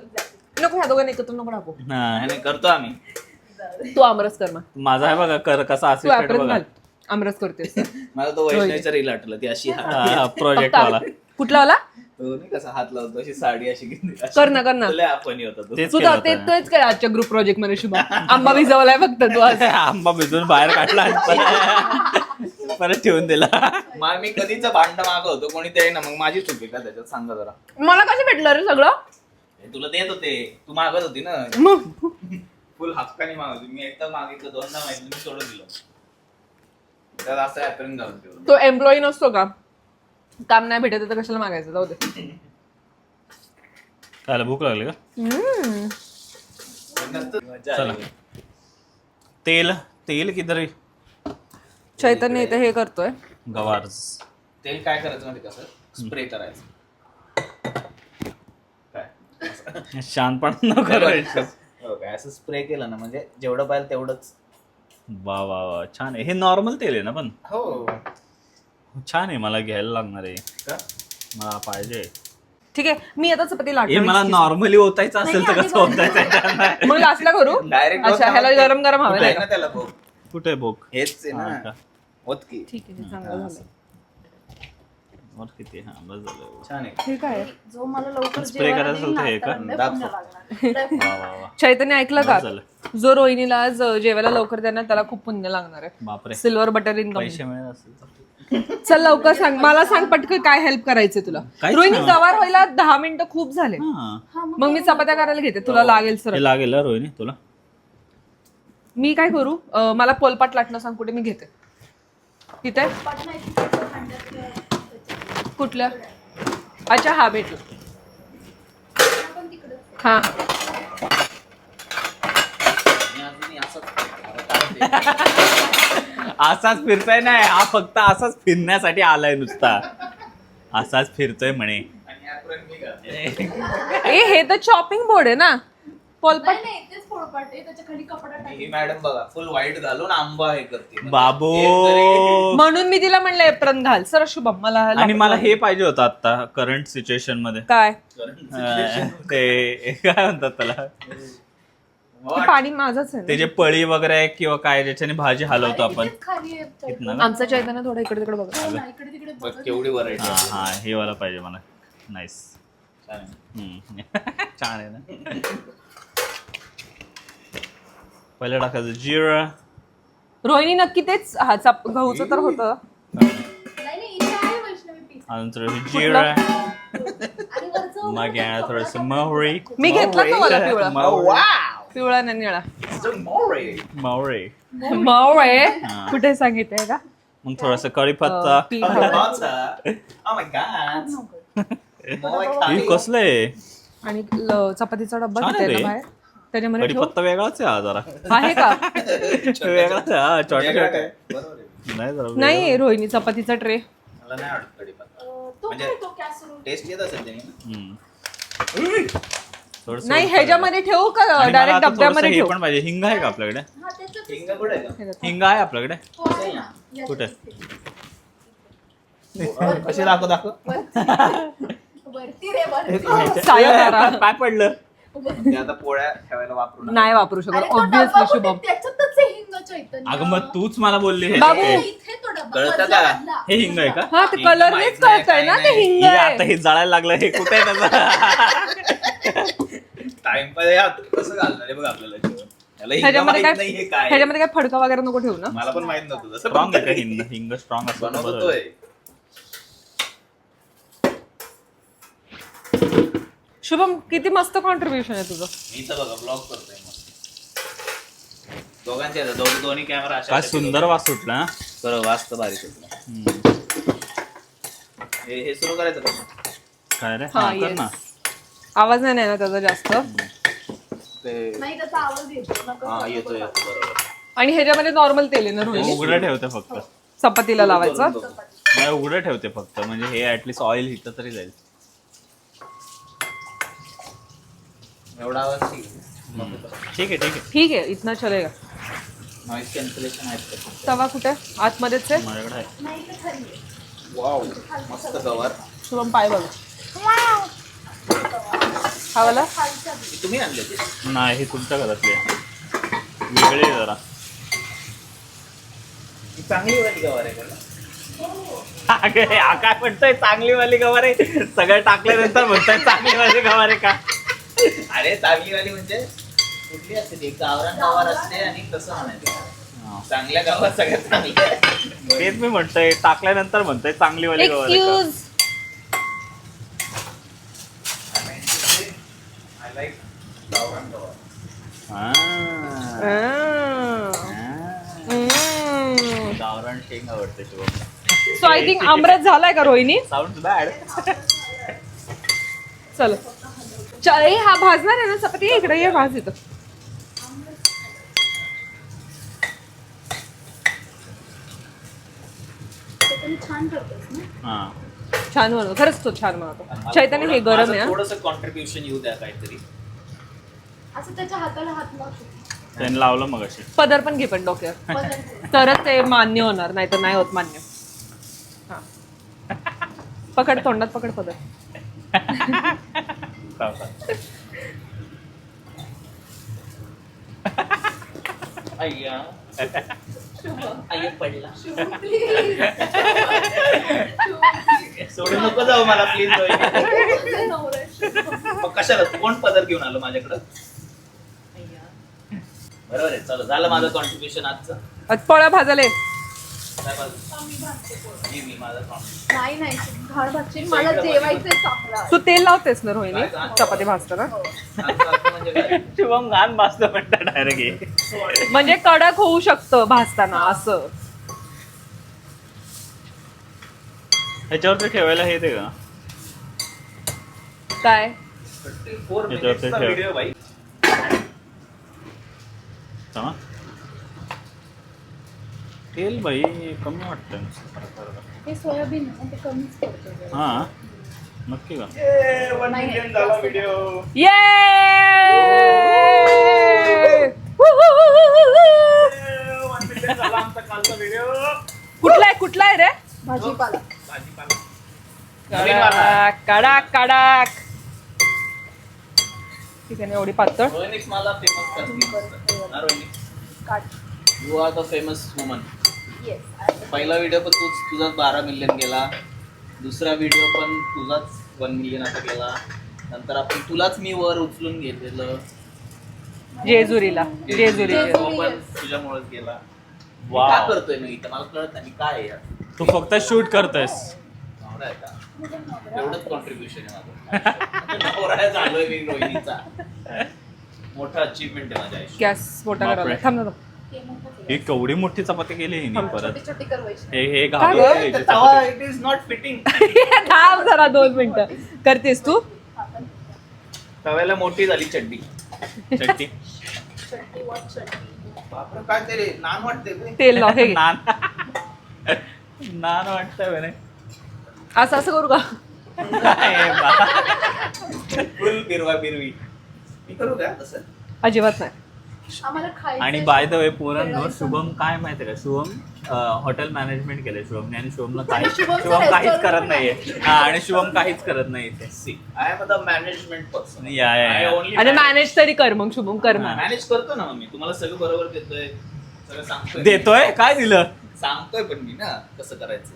नको ह्या दोघांना एकत्र नको टाकू हा. नाही करतो आम्ही तू आमरस कर मग माझा आहे बघा कर कसा तू असिस्टंट ऍप्रन बघा घाल आमरस करतेस मला तो वैष्णवीचा रील आठवला ती अशी प्रोजेक्ट फक्त वाला कुठला वाला तो नाही कसा हात लावतो अशी साडी अशी घेतली कर ना लय आपण होता तो तेच तू केलं तर होतं ना. तेच काय आजच्या ग्रुप प्रोजेक्ट मध्ये शुभ आंबा भिजवलाय फक्त तू आज आंबा भिजून बाहेर काढला आणि परत ठेवून दिला मग मी कधीच भांड मागवतो कोणी ते ना मग माझी चुकी का त्याच्यात सांगा जरा मला कसं भेटलं रे सगळं हे तुला देत होते तू मागत होती ना मग फुल हक्काने मागत होती मी एकदा मागितलं दोनदा मागितलं मी सोडून दिलं त्यात असं ऍप्रन घालून ठेवलं तो एम्प्लॉई नसतो का काम नाही भेटत तर कशाला मागायचं जाऊ दे त्याला भूक लागली का मजा चला. आली. तेल तेल किधर आहे? चैतन्य इथे हे करतोय गवार तेल काय करायचं माहिती कसं स्प्रे करायचं काय शानपणा न करायचं हो काय असं स्प्रे केलं ना म्हणजे जेवढं पाहिजे तेवढंच वा वा वा छान आहे हे नॉर्मल तेल आहे ना पण हो छान आहे मला घ्यायला लागणार आहे का मला पाहिजे ठीक आहे मी आता चपाती हे लाटतो मला नॉर्मली ओतायचं असेल तर कसं ओतायचं मग लास्टला करू डायरेक्ट अच्छा ह्याला गरम गरम हवं नाही ना का? त्याला भाऊ कुठे भोग हेच आहे हा ना का? होत की ठीक आहे चांगलं झालं वर किती हा बस झालं छान आहे ठीक आहे जो मला लवकर Spray जेवायला करायचं देईल ना, होतं हे का? त्याला लय दाखव. पुण्य लागणार. लय वा वा वा चैतन्य ऐकलं का बस झालं. जो रोहिणीला आज जेवायला लवकर देणार त्याला खूप पुण्य लागणार आहे बापरे सिल्वर बटर इनकम पैसे मिळत असेल तर. चल लवकर सांग मला सांग पटकन काय हेल्प करायचंय तुला काहीच रोहिणी नाही. गवार व्हायला 10 मिनिटं खूप झाले हा. मग मी चपात्या करायला घेते तुला लागेल सर हे लागेल ना रोहिणी तुला मी काय करू मला पोलपाट लाटणं सांग कुठे मी घेते तिथे पण नाही, तिकडे भांड्यात त्याच्यात. कुठल्या अच्छा हा भेटलं आपण तिकडे हा मी अजूनही असंच असाच फिरताय नाही हा फक्त असाच फिरण्यासाठी आलाय नुसता असाच फिरतोय म्हणे आणि ऍप्रन मी घालते. ए हे तर चॉपिंग बोर्ड आहे ना पोलपाट नाही नाही तेच पोळपाट आहे त्याच्या खाली कपडा ही टाकली मॅडम बघा फुल व्हाईट घालून आंबा हे करते बाबो म्हणून मी तिला म्हणलं एप्रन घाल सर शुभम मला आणि मला हे पाहिजे होतं आता करंट सिच्युएशन मध्ये काय ते काय म्हणतात त्याला ते पाणी माझंच आहे ते जे पळी वगैरे आहे किंवा काय ज्याच्याने भाजी हलवतो आपण इथेच खाली आहे चौकोन. इथनं ना. का? आमचं चैतन्य थोडं इकडे तिकडे बघा हो ना, इकडे तिकडे बघ बघत केवढी व्हरायटी हा हा हे वाला पाहिजे मला नाईस छान आहे. छान आहे ना पहिलं टाकायचं जिरा रोहिणी नक्की तेच हा गहूचं तर होतं नाही नाही इथे आहे वैष्णवी पीठ अजून थोडं जिरा आणि वरचं मग येणार थोडस मोहरी मी घेतला तो मला पिवळा Oh, wow! पिवळा नाही निळा It's a moray. मोहरी माव आहे हा. कुठे सांगितलंय का मग थोडासा कढीपत्ता पीठ Oh, हवंय. butter. Oh my god. More like he honey. कसलं आहे आणि चपातीचा डब्बा छान आहे तिथे आहे रे. ना बाहेर त्याच्यामध्ये ठेव. कढीपत्ता वेगळाच आहे हा जरा आहे का वेगळाच आहे हा छोटा वेगळं छोटा काय? बरोबर आहे. नाही जरा नाही रोहिणी चपातीचा ट्रे मला नाही आवडत कढीपत्ता. तो म्हणजे- काय तो कॅसरोल टेस्ट येत असेल त्याने हम्म. थोडंसं नाही वरचं ह्याच्यामध्ये ठेवू का आणि मला डायरेक्ट आता डब्यामध्ये थोडंसं हे ठेवू पण पाहिजे हिंग आहे का आपल्याकडे हा त्याच्यात हिंग कुठे आहे का? हिंग आहे आपल्याकडे तो आहे ना याच्यात कुठे? इथे. कशी दाखव वरती रे वरती सायकारा. काय पडलं ते आता पोळ्या ठेवायला वापरू नका. नाही वापरू शकत अरे तो ऑब्विसली डब्बा कुठे? शुभम त्याच्यातच आहे हिंग चैतन्य अगं मग तूच मला बोलली हे बाबू. ते. इथे तो डब्बा कळतं मधला का? मधला. हे हिंग आहे का? हा ते हिंग कलरनेच माहित नाही, कळतंय ना काय ते नाही. हिंग हे आहे. आता हे जळायला लागलं, हे कुठे आहे त्याचा? टाइमपास कसं घालणार आहे बघ आपल्याला जेवण. त्याला हिंग ह्याच्यामध्ये माहित काय नाही हे काय. ह्याच्यामध्ये काय फडका वगैरे नको ठेवू ना. मला पण माहित नव्हतं जसं स्ट्रॉंग आहे का हिंग? हिंग स्ट्रॉंग असतं तर बरं बनवतोय. आहे. शुभम किती मस्त कॉन्ट्रीब्युशन आहे तुझं. मी तर बघा ब्लॉग करतोय मस्त. दोघांचे दोन्ही कॅमेरा काय सुंदर वास सुटला हा? बरं वास्त भारी सुटलं. हम्म. हे सुरू करायचं का? काय रे? हा, हा, कर yes. ना. आवाज नाही ना त्याचा जास्त. ते नाही त्याचा आवाज येतो नका हा करू येतो बघा. येतो बरोबर. आणि ह्याच्यामध्ये नॉर्मल तेल आहे ना रोहिणी. उघडं ठेवते फक्त. चपातीला लावायचं. नाही, उघडं ठेवते फक्त, म्हणजे हे ऍटलीस्ट ऑइल हिट तरी जाईल. एवढा आवाज ठीक ठीक आहे, ठीक आहे. ठीक आहे इतना चलेगा. नॉईज कॅन्सलेशन आहेत का? तवा कुठे आतमध्येच आहे. माझ्याकडे आहे. नाही ते खाली आहे. वाव मस्त कवर. शुभम पाय बघ. हा वाला खालचा बी. ही तुम्ही आणली होती? नाही, हे तुमच्या घरातली आहे. वेगळी आहे जरा. ही चांगली वाली कवर आहे का? अगं, हा काय म्हणतोय चांगली वाली गवार आहे? सगळं टाकल्यानंतर म्हणताय चांगली वाली गवार आहे का? अरे चांगली वाली म्हणजे कुठली असते ती? गावरान गावार असते आणि कसं म्हणायचं? चांगल्या गावात सगळ्यात चांगली आहे. तेच मी म्हणतोय, टाकल्यानंतर म्हणतोय चांगली वाली गवार आहे का? एक्सक्यूज. I like गावरान गवार. हा. गावरान शेंग आवडते शुभम. सो आय थिंक आमरस झालाय का रोहिणी. Sound bad. चल ए, हा भाजणार आहे ना चपाती. ये इकडे ये, भाज इथं. ते तुम्ही छान करतोस ना. हा. छान बनवतो खरंच, तो छान आणि बनवतो. मला चैतन्य हे गरम आहे हा. थोडंसं कॉन्ट्रीब्युशन येऊ द्या काहीतरी. असं त्याच्या हाताला हात लावतो. त्याने लावलं मग अशी. पदर पण घे पण डोक्यावर, तरच ते मान्य होणार, नाही तर नाही होत मान्य. हा. पकड, तोंडात पकड पदर. अय्या अय्या पडला. सोडू नको जाऊ मला प्लीज. मग कशाला कोण पदर घेऊन आलो माझ्याकडं? बरोबर आहे. चलो झालं माझं कॉन्ट्रीब्युशन आजचं. आज पोळ्या भाजले. काय बाजू? मी माझं नाही नाही घाण भाजशील. मला जेवायचंय चांगला. तू तेल लावतेस ना रोहिणी चपाती भाजताना. म्हणजे काय? शुभम घाण भासतो म्हणता डायरेक्ट. म्हणजे कडक होऊ शकतं भाजताना असं. ह्याच्यावरती ठेवायला हे ते का? काय 4 याच्यावरती मिनिट्सचा ठेव. व्हिडिओ बाई. चला. तेल बाई कमी वाटतं. हे सोयाबीन आहे, ते कमीच करतो. हा, नक्की का? 1 मिलियन झाला व्हिडिओ. ये झाला आमचा कालचा व्हिडिओ. कुठला आहे रे. भाजीपाला. भाजीपाला. नवीन वाला. कडक कडक. ठीक आहे ना, एवढी पातळ. रोहिणीच मला फेमस करते ना. रोहिणी काट. You are the famous woman. Yes. पहिला व्हिडिओ पण तुझाच 12 मिलियन गेला. दुसरा व्हिडिओ पण तुझाच 1 मिलियन आता गेला. नंतर आपण तुलाच मी वर उचलून घेतलेलं. जेजुरीला. तो पण तुझ्यामुळेच गेला. मी वाव. काय करतोय मी इथं? मला कळत नाही मी काय आहे यार. तू फक्त शूट करतोयस. नवरा आहे का? एवढंच कॉन्ट्रीब्युशन आहे माझं. नवरा झालोय मी रोहिणीचा. मोठा अचीवमेंट आहे माझ्या आयुष्यात. गॅस मोठा बापरे. करायला थांब ना. हे मोठं केलं. ही केवढी मोठी चपाती केली हिने परत. छोटी छोटी करवायची. हे काय घाबरते गं? हिची तवा चपाती. It is not fitting. थांब जरा 2 मिनिटं. करतेस तू. तव्याला मोठी झाली चड्डी. चटणी. चटणी वॉट चटणी. बापरे काय ते रे नान वाटते बे. तेल लाव. हे घे. नान. नान वाटतंय म्हणे. असं करू का. काय बा. फुल बिरवा बिरवी. मी करू का तसं? अजिबात नाही. आम्हाला खायचं. आणि बाय द वे पोरांनो, शुभम काय माहितीये का, शुभम हॉटेल मॅनेजमेंट केलंय शुभमने आणि शुभम काहीच करत नाहीये. हा, आणि शुभम काहीच करत नाही इथे. See I am the management person. Yeah, yeah, या. आणि मॅनेज तरी कर मग शुभम कर. हा. मॅनेज करतो ना मग मी. तुम्हाला सगळं बरोबर देतोय, सगळं सांगतोय. देतोय काय दिलं? सांगतोय पण मी ना कसं करायचं.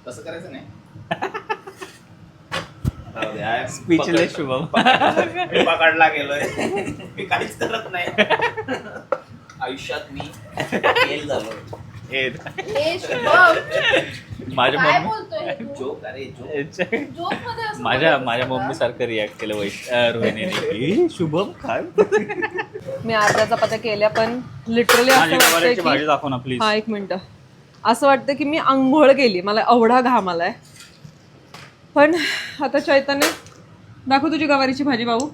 तसं करायचं नाही. Speechless शुभम. मी पकडला गेलोय. मी काहीच करत नाही. आयुष्यात मी फेल झालो. हे हे शुभम, माझ्या काय मम्मी बोलतोय हे तू? जोक अरे जोक. जोक मध्ये असं माझ्या बोलायचं का? मम्मी सारखं रिॲक्ट केलं रोहिणीने. शुभम काय मी अर्ध्या चपात्या केल्या पण लिटरली असं माझी गवारीची वाटतं भाजी की दाखव ना प्लीज. हा 1 मिनिट. असं वाटतं की मी आंघोळ केली, मला एवढा घाम आलाय. पण आता चैतन्य दाखव तुझी गवारीची भाजी भाऊ.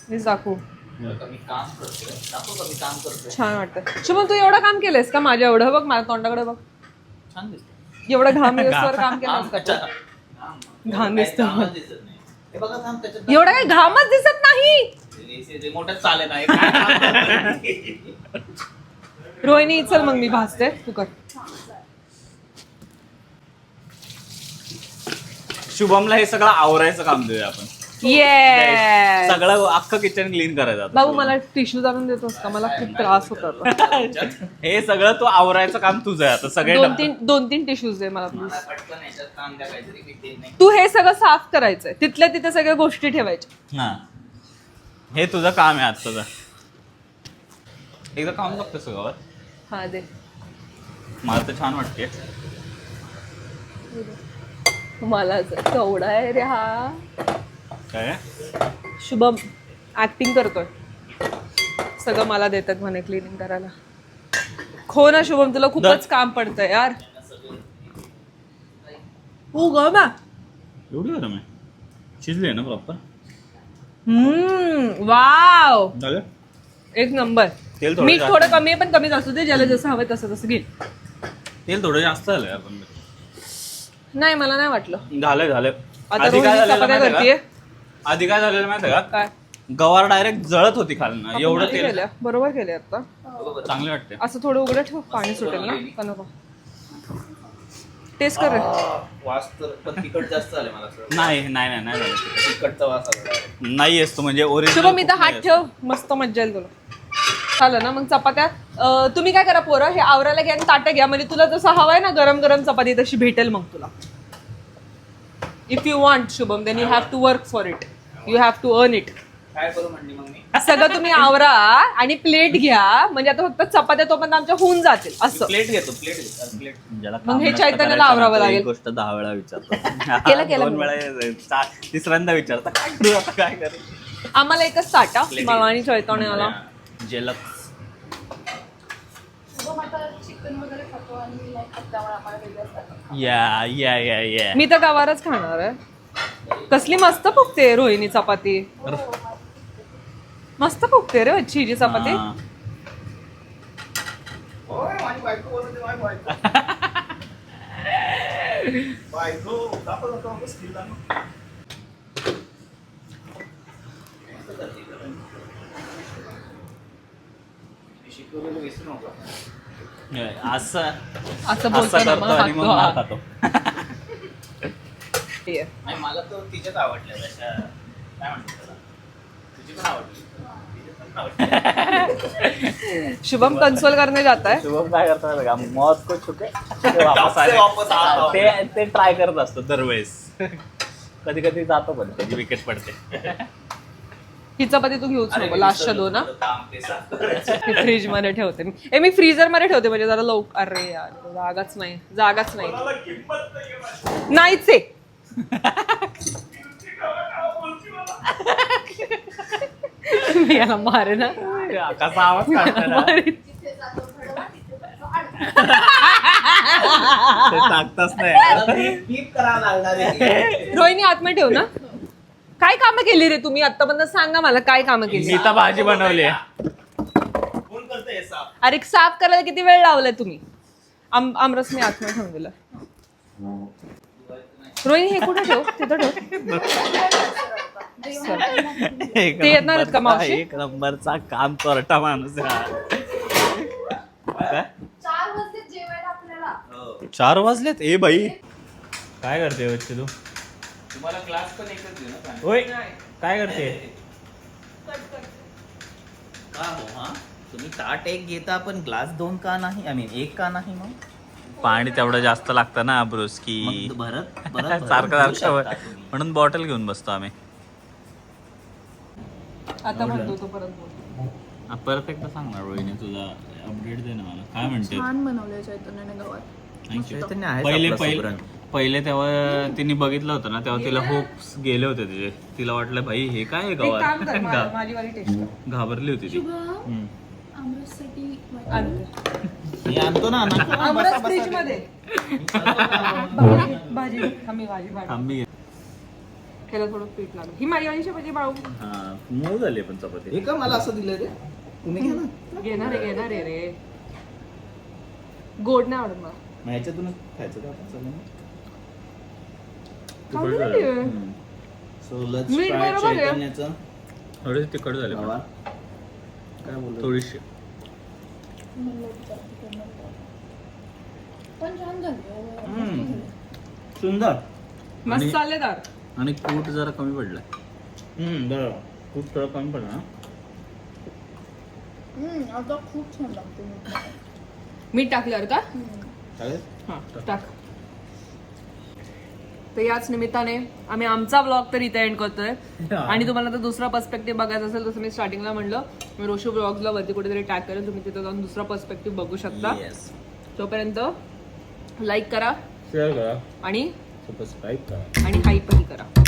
मीच दाखवू. मी काम करतोय. दाखव का मी काम करतोय. छान वाटतं. शुभम तू एवढं काम केलंयस का माझ्या एवढं? बघ माझ्या तोंडाकडे बघ. छान दिसतं. एवढं घाम येऊसवर काम केलंस का तू? घाम दिसतो. कामच दिसत नाही. हे बघा थांब त्याच्यात. एवढा काही घामच दिसत नाही. रिमोटच चाले नाही. काय काम करतोय? रोहिणी चल मग मी भाजते, तू कर. शुभमला हे सगळं आवरायचं काम देऊया आपण. येस. सगळं अख्खं किचन क्लीन करायचं आता. बाबू मला टिश्यू आणून देतोस का? मला खूप त्रास होतात. हे सगळं तू आवरायचं काम तुझं आहे आता. सगळे दोन तीन टिश्यूज दे मला please. मला पटकन याच्यात काम द्या काहीतरी. मी ते नाही. तू हे सगळं साफ करायचंय, तिथल्या तिथे सगळ्या गोष्टी ठेवायच्या. हा हे तुझं काम आहे आजचं. एकदा काम बघतोस गावात. हा दे. मला तर छान वाटते. मला केवढा आहे रे हा. काय शुभम ऍक्टिंग करतोय. सगळं मला देतात म्हणे क्लिनिंग करायला. खो ना शुभम, तुला खूपच काम पडतंय यार. हो ग ना. एवढी गरम आहे? शिजली आहे ना प्रॉपर? वाव, झालं. एक नंबर. तेल थोडं मीठ जास्त. थोडं कमी आहे पण कमीच असू दे, ज्याला जसं हवंय तसं तसं घे. तेल थोडं जास्त झालंय आपण. नाही मला नाही वाटलं. झालंय आता आधी काय रोहिणी झालेलं चपात्या माहितीये करतीये. का? आधी काय झालेलं माहितीये का? काय गवार डायरेक्ट जळत होती खालनं. आपण एवढं भारी तेल केल्या, बरोबर केले आता. चांगले वाटते. असं थोडं उघडं ठेव, पाणी सुटेल ना का नको. टेस्ट कर रे. वास तर पण तिखट जास्त झाले मला असं. नाही झालं. तिखटचा वास आला. नाही असतो म्हणजे ओरिजिनल. शुभम इथं हात ठेव, मस्त मज्जा येईल तुला. झालं ना मग चपात्या. तुम्ही काय करा पोरं, हे आवरायला घ्या आणि ताटं घ्या, म्हणजे तुला जसं हवाय ना गरम गरम चपाती तशी भेटेल मग तुला. If you want Shubham then you have to work for it. You have to earn it. काय करू म्हणली मग मी? सगळं तुम्ही आवरा आणि प्लेट घ्या, म्हणजे आता फक्त चपात्या तोपर्यंत आमच्या होऊन जातील असं. प्लेट घेतो. प्लेट. ज्याला मग काम हे नसतं चैतन्याला करायचं आवरावं ना, तो लागेल. एक गोष्ट 10 वेळा विचारतो. केलं 2 वेळा तिसऱ्यांदा विचारता काय करू आता काय करू. आम्हाला एकच ताटा मला आणि चैतन्याला. जेलक्स. शुभम आता चिकन वगैरे खातो आणि मी नाही खात, त्यामुळे आम्हाला वेगळंच खातो. या मी तर गवारच खाणार आहे. कसली मस्त फुगते रोहिणी चपाती. मस्त फुगते रे अच्छी जी चपाती. ओय, माझी बायको बोलते, माझी बायको. बायको, दाखव, skill दाखव. मी शिकवलेलं विसरू नका. असं असं बोलतो ना करतो आणि मग मग मार खातो. नाही मला तर तिच्याच आवडल्या तशा. काय म्हणतात त्याला? तुझी पण आवडली. शुभम कंसोल करने जाता है. शुभम काय करतो माहिती आहे का? मौत को छुके वापस आले. वापस आता. ते ट्राय करत असतो दरवेळेस. कधी कधी जातो पण त्याची विकेट पडते. ही चपाती तू घेऊच अरे, नको, मी लास्टच्या विसरलो 2 ना. तुझं काम ते साफ करायचं. फ्रीज मध्ये ठेवते मी फ्रीजर मध्ये ठेवते म्हणजे जरा लवकर. अरे यार जागाच नाही. मला किंमत नाहीये माझी. नाहीच आहे. मी याला मारे ना. कसा आवाज काढतोय ना? जिथे जातो घडवा, तिथे जातो आडवा. ते टाकताच नाही. मला टीप करावं लागणार आहे. रोहिणी आतमध्ये ठेव ना. काय कामं केली रे तुम्ही आतापर्यंत? सांगा मला काय कामं केली. मी तर भाजी बनवली आहे. कोण करतंय हे साफ? अरे साफ करायला किती वेळ लावलाय तुम्ही? आमरस मी आतमध्ये ठेवून दिला. रोहिणी हे कुठे ठेव? तिथं ठेव. एक ते येणार आहेत का नंबरचा- मावशी? एक नंबरचा काम करता माणूस आहे हा. काय? 4 वाजता जेवायला आपल्याला. हो. 4 वाजलेत? ए बाई काय करते बच्चे तू? तुम्हाला क्लास पण एकच घेऊ ना. होय काय करते? का हो हा? तुम्ही ताट एक घेता पण ग्लास 2 का नाही? आय मीन 1 का नाही मग? पाणी तेवढं जास्त लागतं ना ब्रुस्की मग भरत सारखं घेऊ सारखं शकता तुम्ही. म्हणून बॉटल घेऊन बसतो आम्ही. आता म्हणतो तो परत बोलतो. परत एकदा सांग ना रोहिणी, तुझा अपडेट दे ना मला. काय म्हणते? छान बनवलंय चैतन्याने गवार. चैतन्य आहे पहिले आपला पहिले सुगरण. पहिले तेव्हा तिने बघितलं होतं ना, तेव्हा तिला होप्स गेले होते तिचे. तिला वाटलं भाई हे काय आहे एक काम कर, गवार. माझी वाली टेस्ट कर. घाबरली होती ती. शुभम आमरससाठी आणते. मी आणतो ना आमरस फ्रीज मध्ये. भाजी थांबी भाजी थांबी. त्याला थोडं पीठ लागलं. ही माझी वाली पाहिजे बाळू. हा मऊ झाली पण चपाती. हे का मला असं दिलं रे? तुम्ही घ्या ना. घेणार आहे रे. गोड नाही आवडत मला. मग ह्याच्यातूनच खायचं का आपण सगळं? खाऊ दे ना ते. सो लेट्स मीठ ट्राय बरोबर आहे. चैतन्याचं थोडी तिखट झाली पण. गवार. काय बोलतो? थोडीशी. पण छान झालं. सुंदर. मसालेदार. आणि कूट जरा कमी पडलं. बरोबर. कूट थोडं कमी पडलं ना. आता खूप छान लागते. मीठ टाकल्यावर का चालेल? हा टाक. तर याच निमित्ताने आम्ही आमचा ब्लॉग तर इथे एंड करतोय. आणि तुम्हाला तर दुसरा पर्स्पेक्टिव्ह बघायचा असेल, जसं मी स्टार्टिंगला म्हणलं, मी रोशो ब्लॉग्सला वरती कुठेतरी टॅग करेन, तुम्ही तिथे जाऊन दुसरा पर्स्पेक्टिव्ह बघू शकता. Yes. तोपर्यंत लाईक करा शेअर करा, आणि सबस्क्राईब करा. हाईपही करा.